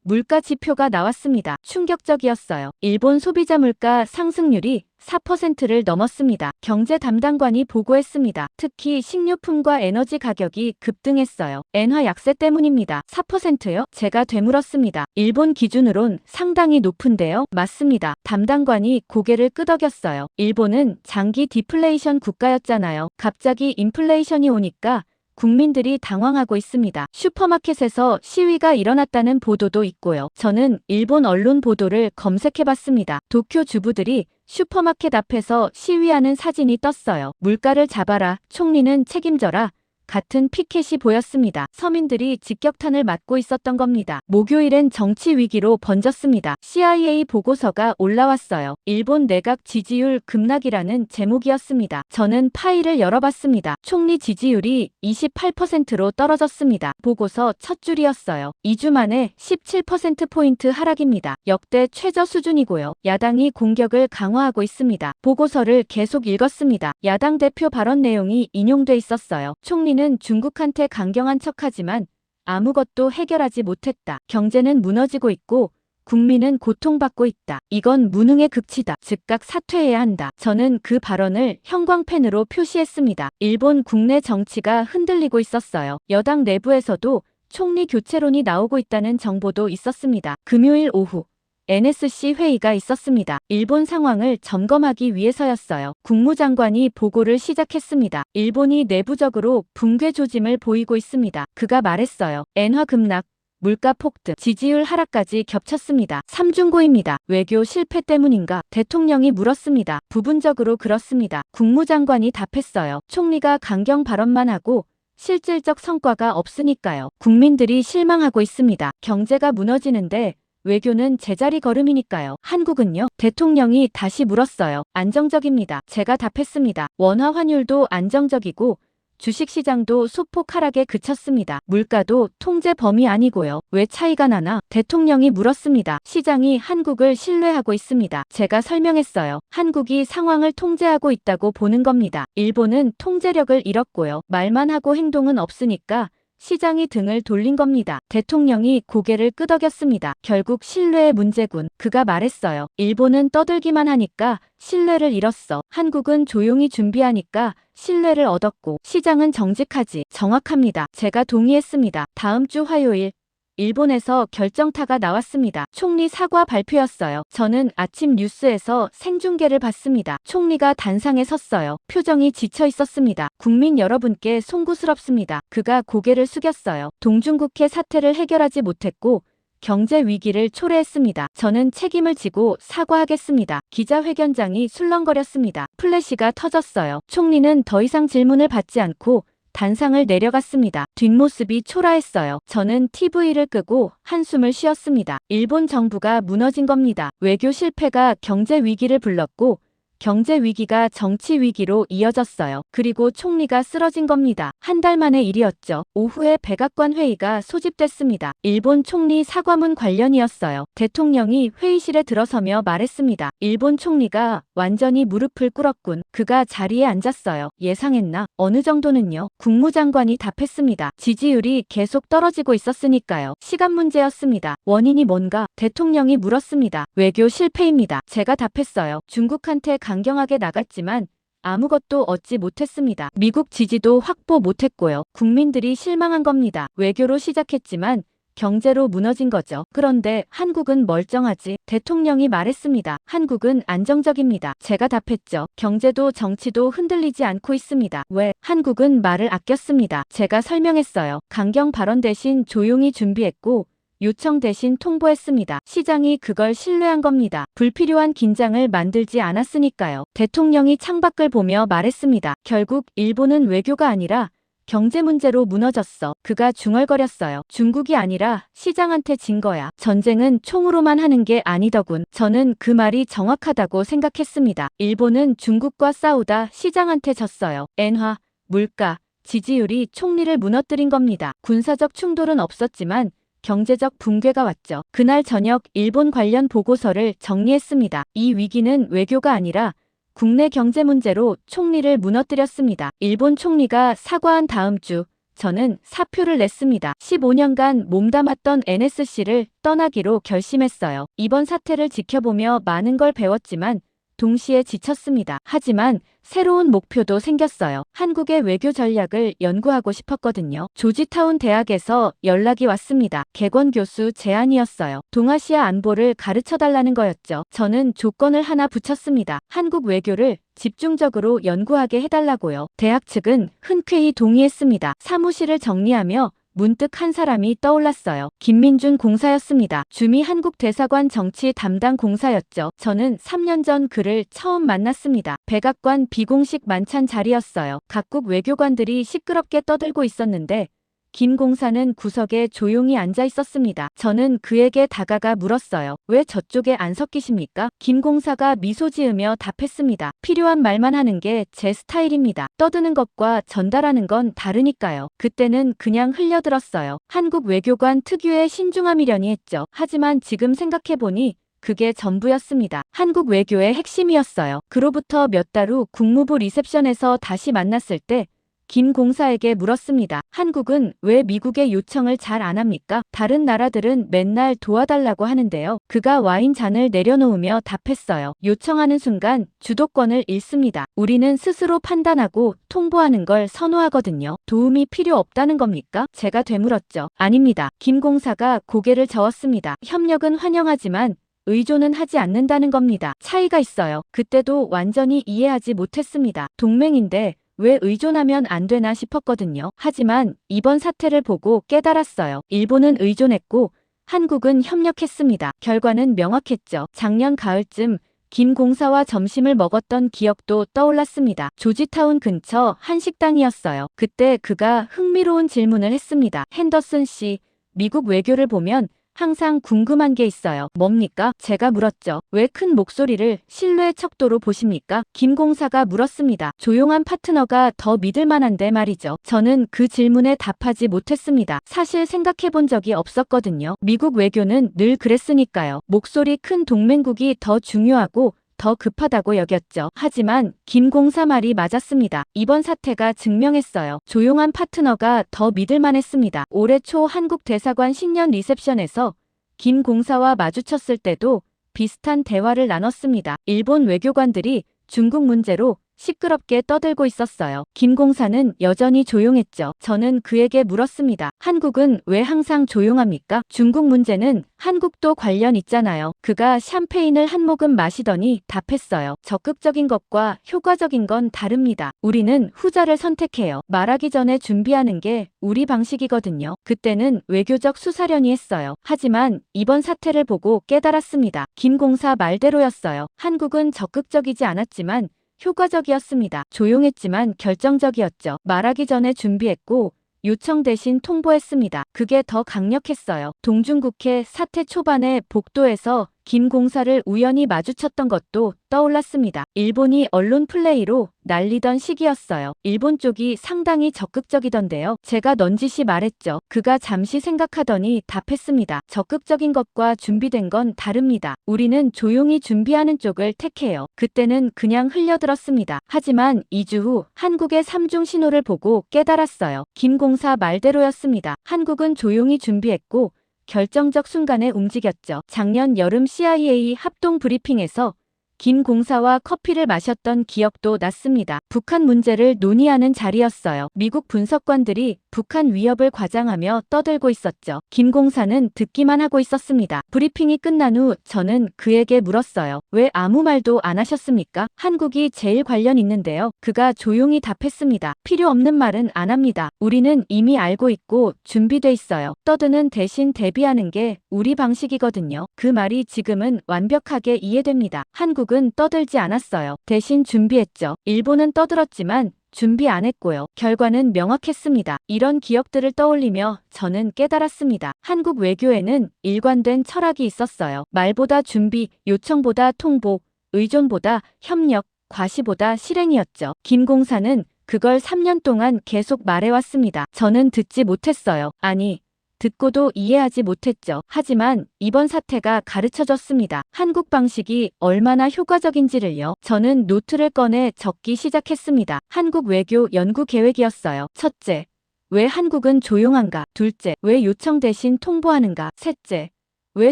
물가 지표가 나왔습니다. 충격적이었어요. 일본 소비자 물가 상승률이 4%를 넘었습니다. 경제 담당관이 보고했습니다. 특히 식료품과 에너지 가격이 급등했어요. 엔화 약세 때문입니다. 4%요? 제가 되물었습니다. 일본 기준으론 상당히 높은데요? 맞습니다. 담당관이 고개를 끄덕였어요. 일본은 장기 디플레이션 국가였잖아요. 갑자기 인플레이션이 오니까 국민들이 당황하고 있습니다. 슈퍼마켓에서 시위가 일어났다는 보도도 있고요. 저는 일본 언론 보도를 검색해봤습니다. 도쿄 주부들이 슈퍼마켓 앞에서 시위하는 사진이 떴어요. 물가를 잡아라, 총리는 책임져라. 같은 피켓이 보였습니다. 서민들이 직격탄을 맞고 있었던 겁니다. 목요일엔 정치 위기로 번졌습니다. CIA 보고서가 올라왔어요. 일본 내각 지지율 급락이라는 제목이었습니다. 저는 파일을 열어봤습니다. 총리 지지율이 28%로 떨어졌습니다. 보고서 첫 줄이었어요. 2주 만에 17%포인트 하락입니다. 역대 최저 수준이고요. 야당이 공격을 강화하고 있습니다. 보고서를 계속 읽었습니다. 야당 대표 발언 내용이 인용돼 있었어요. 총리는 중국한테 강경한 척하지만 아무것도 해결하지 못했다. 경제는 무너지고 있고 국민은 고통받고 있다. 이건 무능의 극치다. 즉각 사퇴해야 한다. 저는 그 발언을 형광펜으로 표시했습니다. 일본 국내 정치가 흔들리고 있었어요. 여당 내부에서도 총리 교체론이 나오고 있다는 정보도 있었습니다. 금요일 오후 NSC 회의가 있었습니다. 일본 상황을 점검하기 위해서였어요. 국무장관이 보고를 시작했습니다. 일본이 내부적으로 붕괴 조짐을 보이고 있습니다. 그가 말했어요. 엔화 급락, 물가 폭등, 지지율 하락까지 겹쳤습니다. 삼중고입니다. 외교 실패 때문인가? 대통령이 물었습니다. 부분적으로 그렇습니다. 국무장관이 답했어요. 총리가 강경 발언만 하고 실질적 성과가 없으니까요. 국민들이 실망하고 있습니다. 경제가 무너지는데 외교는 제자리 걸음이니까요. 한국은요? 대통령이 다시 물었어요. 안정적입니다. 제가 답했습니다. 원화 환율도 안정적이고 주식시장도 소폭 하락에 그쳤습니다. 물가도 통제 범위 아니고요. 왜 차이가 나나? 대통령이 물었습니다. 시장이 한국을 신뢰하고 있습니다. 제가 설명했어요. 한국이 상황을 통제하고 있다고 보는 겁니다. 일본은 통제력을 잃었고요. 말만 하고 행동은 없으니까 시장이 등을 돌린 겁니다. 대통령이 고개를 끄덕였습니다. 결국 신뢰의 문제군. 그가 말했어요. 일본은 떠들기만 하니까 신뢰를 잃었어. 한국은 조용히 준비하니까 신뢰를 얻었고 시장은 정직하지. 정확합니다. 제가 동의했습니다. 다음 주 화요일 일본에서 결정타가 나왔습니다. 총리 사과 발표였어요. 저는 아침 뉴스에서 생중계를 봤습니다. 총리가 단상에 섰어요. 표정이 지쳐 있었습니다. 국민 여러분께 송구스럽습니다. 그가 고개를 숙였어요. 동중국해 사태를 해결하지 못했고 경제 위기를 초래했습니다. 저는 책임을 지고 사과하겠습니다. 기자회견장이 술렁거렸습니다. 플래시가 터졌어요. 총리는 더 이상 질문을 받지 않고 단상을 내려갔습니다. 뒷모습이 초라했어요. 저는 TV를 끄고 한숨을 쉬었습니다. 일본 정부가 무너진 겁니다. 외교 실패가 경제 위기를 불렀고 경제 위기가 정치 위기로 이어졌어요. 그리고 총리가 쓰러진 겁니다. 한 달 만의 일이었죠. 오후에 백악관 회의가 소집됐습니다. 일본 총리 사과문 관련이었어요. 대통령이 회의실에 들어서며 말했습니다. 일본 총리가 완전히 무릎을 꿇었군. 그가 자리에 앉았어요. 예상했나? 어느 정도는요? 국무장관이 답했습니다. 지지율이 계속 떨어지고 있었으니까요. 시간 문제였습니다. 원인이 뭔가? 대통령이 물었습니다. 외교 실패입니다. 제가 답했어요. 중국한테 강경하게 나갔지만 아무것도 얻지 못했습니다. 미국 지지도 확보 못했고요. 국민들이 실망한 겁니다. 외교로 시작했지만 경제로 무너진 거죠. 그런데 한국은 멀쩡하지? 대통령이 말했습니다. 한국은 안정적입니다. 제가 답했죠. 경제도 정치도 흔들리지 않고 있습니다. 왜? 한국은 말을 아꼈습니다. 제가 설명했어요. 강경 발언 대신 조용히 준비했고 요청 대신 통보했습니다. 시장이 그걸 신뢰한 겁니다. 불필요한 긴장을 만들지 않았으니까요. 대통령이 창밖을 보며 말했습니다. 결국 일본은 외교가 아니라 경제 문제로 무너졌어. 그가 중얼거렸어요. 중국이 아니라 시장한테 진 거야. 전쟁은 총으로만 하는 게 아니더군. 저는 그 말이 정확하다고 생각했습니다. 일본은 중국과 싸우다 시장한테 졌어요. 엔화, 물가, 지지율이 총리를 무너뜨린 겁니다. 군사적 충돌은 없었지만 경제적 붕괴가 왔죠. 그날 저녁 일본 관련 보고서를 정리했습니다. 이 위기는 외교가 아니라 국내 경제 문제로 총리를 무너뜨렸습니다. 일본 총리가 사과한 다음 주 저는 사표를 냈습니다. 15년간 몸담았던 NSC를 떠나기로 결심했어요. 이번 사태를 지켜보며 많은 걸 배웠지만 동시에 지쳤습니다. 하지만 새로운 목표도 생겼어요. 한국의 외교 전략을 연구하고 싶었거든요. 조지타운 대학에서 연락이 왔습니다. 객원 교수 제안이었어요. 동아시아 안보를 가르쳐달라는 거였죠. 저는 조건을 하나 붙였습니다. 한국 외교를 집중적으로 연구하게 해달라고요. 대학 측은 흔쾌히 동의했습니다. 사무실을 정리하며 문득 한 사람이 떠올랐어요. 김민준 공사였습니다. 주미 한국 대사관 정치 담당 공사였죠. 저는 3년 전 그를 처음 만났습니다. 백악관 비공식 만찬 자리였어요. 각국 외교관들이 시끄럽게 떠들고 있었는데 김 공사는 구석에 조용히 앉아 있었습니다. 저는 그에게 다가가 물었어요. 왜 저쪽에 안 섞이십니까? 김 공사가 미소 지으며 답했습니다. 필요한 말만 하는 게 제 스타일입니다. 떠드는 것과 전달하는 건 다르니까요. 그때는 그냥 흘려들었어요. 한국 외교관 특유의 신중함이려니 했죠. 하지만 지금 생각해보니 그게 전부였습니다. 한국 외교의 핵심이었어요. 그로부터 몇 달 후 국무부 리셉션에서 다시 만났을 때 김 공사에게 물었습니다. 한국은 왜 미국의 요청을 잘 안 합니까? 다른 나라들은 맨날 도와달라고 하는데요. 그가 와인 잔을 내려놓으며 답했어요. 요청하는 순간 주도권을 잃습니다. 우리는 스스로 판단하고 통보하는 걸 선호하거든요. 도움이 필요 없다는 겁니까? 제가 되물었죠. 아닙니다. 김 공사가 고개를 저었습니다. 협력은 환영하지만 의존은 하지 않는다는 겁니다. 차이가 있어요. 그때도 완전히 이해하지 못했습니다. 동맹인데 왜 의존하면 안 되나 싶었거든요. 하지만 이번 사태를 보고 깨달았어요. 일본은 의존했고 한국은 협력했습니다. 결과는 명확했죠. 작년 가을쯤 김 공사와 점심을 먹었던 기억도 떠올랐습니다. 조지타운 근처 한 식당이었어요. 그때 그가 흥미로운 질문을 했습니다. 핸더슨 씨, 미국 외교를 보면 항상 궁금한 게 있어요. 뭡니까? 제가 물었죠. 왜 큰 목소리를 신뢰의 척도로 보십니까? 김 공사가 물었습니다. 조용한 파트너가 더 믿을 만한데 말이죠. 저는 그 질문에 답하지 못했습니다. 사실 생각해 본 적이 없었거든요. 미국 외교는 늘 그랬으니까요. 목소리 큰 동맹국이 더 중요하고 더 급하다고 여겼죠. 하지만 김 공사 말이 맞았습니다. 이번 사태가 증명했어요. 조용한 파트너가 더 믿을만했습니다. 올해 초 한국 대사관 신년 리셉션에서 김 공사와 마주쳤을 때도 비슷한 대화를 나눴습니다. 일본 외교관들이 중국 문제로 시끄럽게 떠들고 있었어요. 김 공사는 여전히 조용했죠. 저는 그에게 물었습니다. 한국은 왜 항상 조용합니까? 중국 문제는 한국도 관련 있잖아요. 그가 샴페인을 한 모금 마시더니 답했어요. 적극적인 것과 효과적인 건 다릅니다. 우리는 후자를 선택해요. 말하기 전에 준비하는 게 우리 방식이거든요. 그때는 외교적 수사려니 했어요. 하지만 이번 사태를 보고 깨달았습니다. 김 공사 말대로였어요. 한국은 적극적이지 않았지만 효과적이었습니다. 조용했지만 결정적이었죠. 말하기 전에 준비했고 요청 대신 통보했습니다. 그게 더 강력했어요. 동중국해 사태 초반에 복도에서 김 공사를 우연히 마주쳤던 것도 떠올랐습니다. 일본이 언론 플레이로 날리던 시기였어요. 일본 쪽이 상당히 적극적이던데요. 제가 넌지시 말했죠. 그가 잠시 생각하더니 답했습니다. 적극적인 것과 준비된 건 다릅니다. 우리는 조용히 준비하는 쪽을 택해요. 그때는 그냥 흘려들었습니다. 하지만 2주 후 한국의 3중 신호를 보고 깨달았어요. 김 공사 말대로였습니다. 한국은 조용히 준비했고 결정적 순간에 움직였죠. 작년 여름 CIA 합동 브리핑에서 김 공사와 커피를 마셨던 기억도 났습니다. 북한 문제를 논의하는 자리였어요. 미국 분석관들이 북한 위협을 과장하며 떠들고 있었죠. 김 공사는 듣기만 하고 있었습니다. 브리핑이 끝난 후 저는 그에게 물었어요. 왜 아무 말도 안 하셨습니까? 한국이 제일 관련 있는데요. 그가 조용히 답했습니다. 필요 없는 말은 안 합니다. 우리는 이미 알고 있고 준비돼 있어요. 떠드는 대신 대비하는 게 우리 방식이거든요. 그 말이 지금은 완벽하게 이해됩니다. 한국은 떠들지 않았어요. 대신 준비했죠. 일본은 떠들었지만 준비 안 했고요. 결과는 명확했습니다. 이런 기억들을 떠올리며 저는 깨달았습니다. 한국 외교에는 일관된 철학이 있었어요. 말보다 준비, 요청보다 통보, 의존보다 협력, 과시보다 실행이었죠. 김 공사는 그걸 3년 동안 계속 말해왔습니다. 저는 듣지 못했어요. 아니, 듣고도 이해하지 못했죠. 하지만 이번 사태가 가르쳐줬습니다. 한국 방식이 얼마나 효과적인지를요. 저는 노트를 꺼내 적기 시작했습니다. 한국 외교 연구 계획이었어요. 첫째, 왜 한국은 조용한가? 둘째, 왜 요청 대신 통보하는가? 셋째, 왜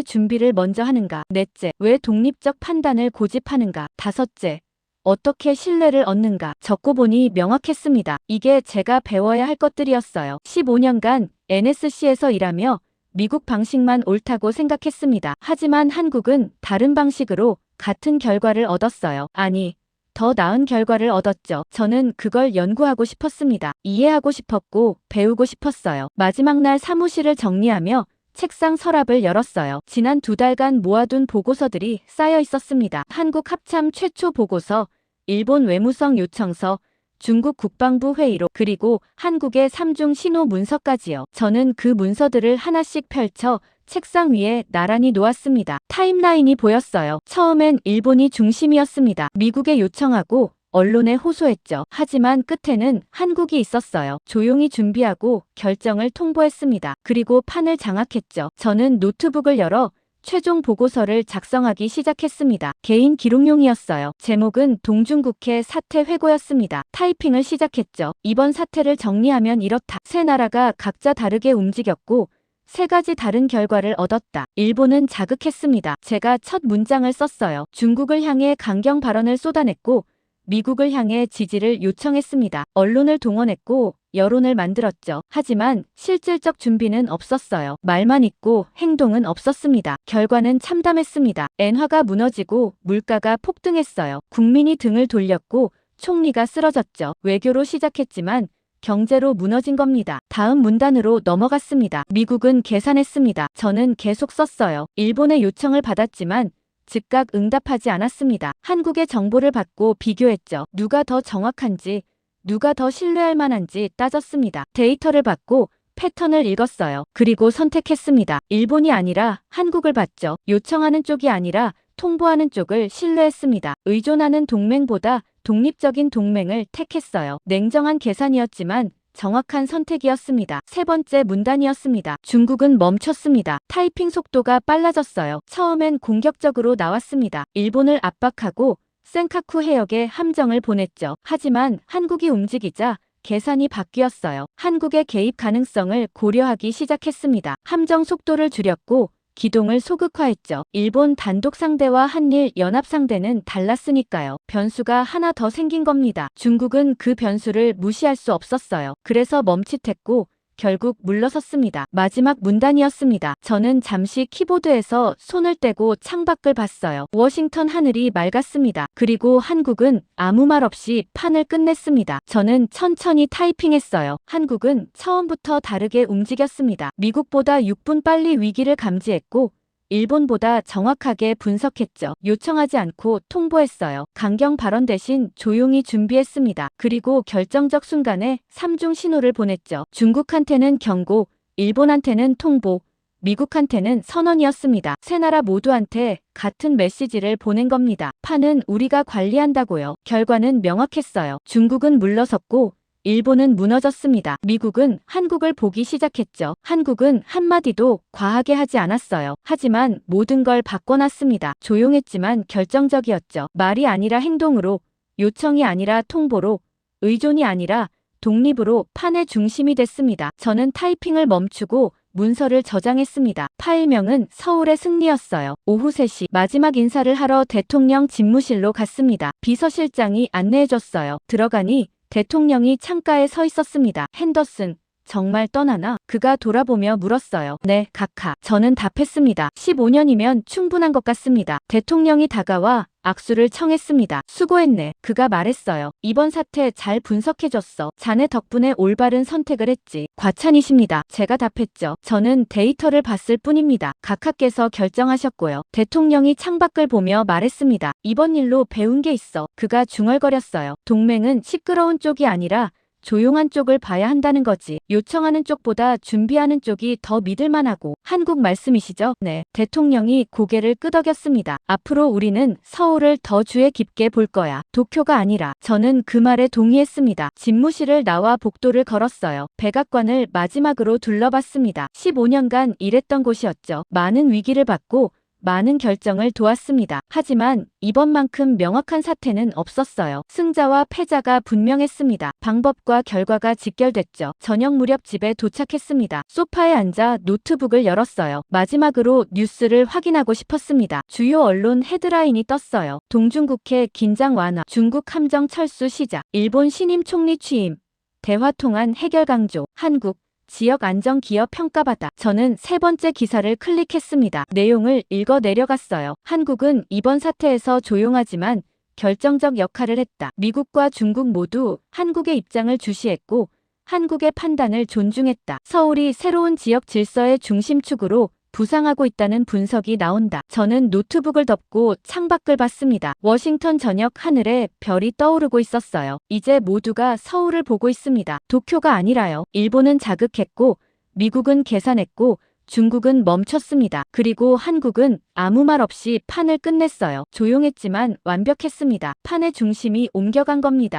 준비를 먼저 하는가? 넷째, 왜 독립적 판단을 고집하는가? 다섯째, 어떻게 신뢰를 얻는가? 적고 보니 명확했습니다. 이게 제가 배워야 할 것들이었어요. 15년간 NSC에서 일하며 미국 방식만 옳다고 생각했습니다. 하지만 한국은 다른 방식으로 같은 결과를 얻었어요. 아니, 더 나은 결과를 얻었죠. 저는 그걸 연구하고 싶었습니다. 이해하고 싶었고 배우고 싶었어요. 마지막 날 사무실을 정리하며 책상 서랍을 열었어요. 지난 2달간 모아둔 보고서들이 쌓여 있었습니다. 한국 합참 최초 보고서, 일본 외무성 요청서, 중국 국방부 회의록, 그리고 한국의 3중 신호 문서까지요. 저는 그 문서들을 하나씩 펼쳐 책상 위에 나란히 놓았습니다. 타임라인이 보였어요. 처음엔 일본이 중심이었습니다. 미국에 요청하고 언론에 호소했죠. 하지만 끝에는 한국이 있었어요. 조용히 준비하고 결정을 통보했습니다. 그리고 판을 장악했죠. 저는 노트북을 열어 최종 보고서를 작성하기 시작했습니다. 개인 기록용이었어요. 제목은 동중국해 사태 회고였습니다. 타이핑을 시작했죠. 이번 사태를 정리하면 이렇다. 세 나라가 각자 다르게 움직였고 3가지 다른 결과를 얻었다. 일본은 자극했습니다. 제가 첫 문장을 썼어요. 중국을 향해 강경 발언을 쏟아냈고 미국을 향해 지지를 요청했습니다. 언론을 동원했고 여론을 만들었죠. 하지만 실질적 준비는 없었어요. 말만 있고 행동은 없었습니다. 결과는 참담했습니다. 엔화가 무너지고 물가가 폭등했어요. 국민이 등을 돌렸고 총리가 쓰러졌죠. 외교로 시작했지만 경제로 무너진 겁니다. 다음 문단으로 넘어갔습니다. 미국은 계산했습니다. 저는 계속 썼어요. 일본의 요청을 받았지만 즉각 응답하지 않았습니다. 한국의 정보를 받고 비교했죠. 누가 더 정확한지, 누가 더 신뢰할 만한지 따졌습니다. 데이터를 받고 패턴을 읽었어요. 그리고 선택했습니다. 일본이 아니라 한국을 봤죠. 요청하는 쪽이 아니라 통보하는 쪽을 신뢰했습니다. 의존하는 동맹보다 독립적인 동맹을 택했어요. 냉정한 계산이었지만 정확한 선택이었습니다. 3번째 문단이었습니다. 중국은 멈췄습니다. 타이핑 속도가 빨라졌어요. 처음엔 공격적으로 나왔습니다. 일본을 압박하고 센카쿠 해역에 함정을 보냈죠. 하지만 한국이 움직이자 계산이 바뀌었어요. 한국의 개입 가능성을 고려하기 시작했습니다. 함정 속도를 줄였고 기동을 소극화했죠. 일본 단독 상대와 한일 연합 상대는 달랐으니까요. 변수가 하나 더 생긴 겁니다. 중국은 그 변수를 무시할 수 없었어요. 그래서 멈칫했고 결국 물러섰습니다. 마지막 문단이었습니다. 저는 잠시 키보드에서 손을 떼고 창밖을 봤어요. 워싱턴 하늘이 맑았습니다. 그리고 한국은 아무 말 없이 판을 끝냈습니다. 저는 천천히 타이핑했어요. 한국은 처음부터 다르게 움직였습니다. 미국보다 6분 빨리 위기를 감지했고 일본보다 정확하게 분석했죠. 요청하지 않고 통보했어요. 강경 발언 대신 조용히 준비했습니다. 그리고 결정적 순간에 3중 신호를 보냈죠. 중국한테는 경고, 일본한테는 통보, 미국한테는 선언이었습니다. 세 나라 모두한테 같은 메시지를 보낸 겁니다. 판은 우리가 관리한다고요. 결과는 명확했어요. 중국은 물러섰고 일본은 무너졌습니다. 미국은 한국을 보기 시작했죠. 한국은 한마디도 과하게 하지 않았어요. 하지만 모든 걸 바꿔놨습니다. 조용했지만 결정적이었죠. 말이 아니라 행동으로, 요청이 아니라 통보로, 의존이 아니라 독립으로 판의 중심이 됐습니다. 저는 타이핑을 멈추고 문서를 저장했습니다. 파일명은 서울의 승리였어요. 오후 3시 마지막 인사를 하러 대통령 집무실로 갔습니다. 비서실장이 안내해줬어요. 들어가니 대통령이 창가에 서 있었습니다. 핸더슨, 정말 떠나나? 그가 돌아보며 물었어요. 네, 각하. 저는 답했습니다. 15년이면 충분한 것 같습니다. 대통령이 다가와 악수를 청했습니다. 수고했네. 그가 말했어요. 이번 사태 잘 분석해줬어. 자네 덕분에 올바른 선택을 했지. 과찬이십니다. 제가 답했죠. 저는 데이터를 봤을 뿐입니다. 각하께서 결정하셨고요. 대통령이 창밖을 보며 말했습니다. 이번 일로 배운 게 있어. 그가 중얼거렸어요. 동맹은 시끄러운 쪽이 아니라 조용한 쪽을 봐야 한다는 거지. 요청하는 쪽보다 준비하는 쪽이 더 믿을만하고. 한국 말씀이시죠? 네. 대통령이 고개를 끄덕였습니다. 앞으로 우리는 서울을 더 주의 깊게 볼 거야. 도쿄가 아니라. 저는 그 말에 동의했습니다. 집무실을 나와 복도를 걸었어요. 백악관을 마지막으로 둘러봤습니다. 15년간 일했던 곳이었죠. 많은 위기를 받고 많은 결정을 도왔습니다. 하지만 이번만큼 명확한 사태는 없었어요. 승자와 패자가 분명했습니다. 방법과 결과가 직결됐죠. 저녁 무렵 집에 도착했습니다. 소파에 앉아 노트북을 열었어요. 마지막으로 뉴스를 확인하고 싶었습니다. 주요 언론 헤드라인이 떴어요. 동중국해 긴장 완화, 중국 함정 철수 시작, 일본 신임 총리 취임, 대화통한 해결 강조, 한국 지역 안정 기업 평가받아. 저는 세 번째 기사를 클릭했습니다. 내용을 읽어 내려갔어요. 한국은 이번 사태에서 조용하지만 결정적 역할을 했다. 미국과 중국 모두 한국의 입장을 주시했고 한국의 판단을 존중했다. 서울이 새로운 지역 질서의 중심축으로 부상하고 있다는 분석이 나온다. 저는 노트북을 덮고 창밖을 봤습니다. 워싱턴 저녁 하늘에 별이 떠오르고 있었어요. 이제 모두가 서울을 보고 있습니다. 도쿄가 아니라요. 일본은 자극했고, 미국은 계산했고, 중국은 멈췄습니다. 그리고 한국은 아무 말 없이 판을 끝냈어요. 조용했지만 완벽했습니다. 판의 중심이 옮겨간 겁니다.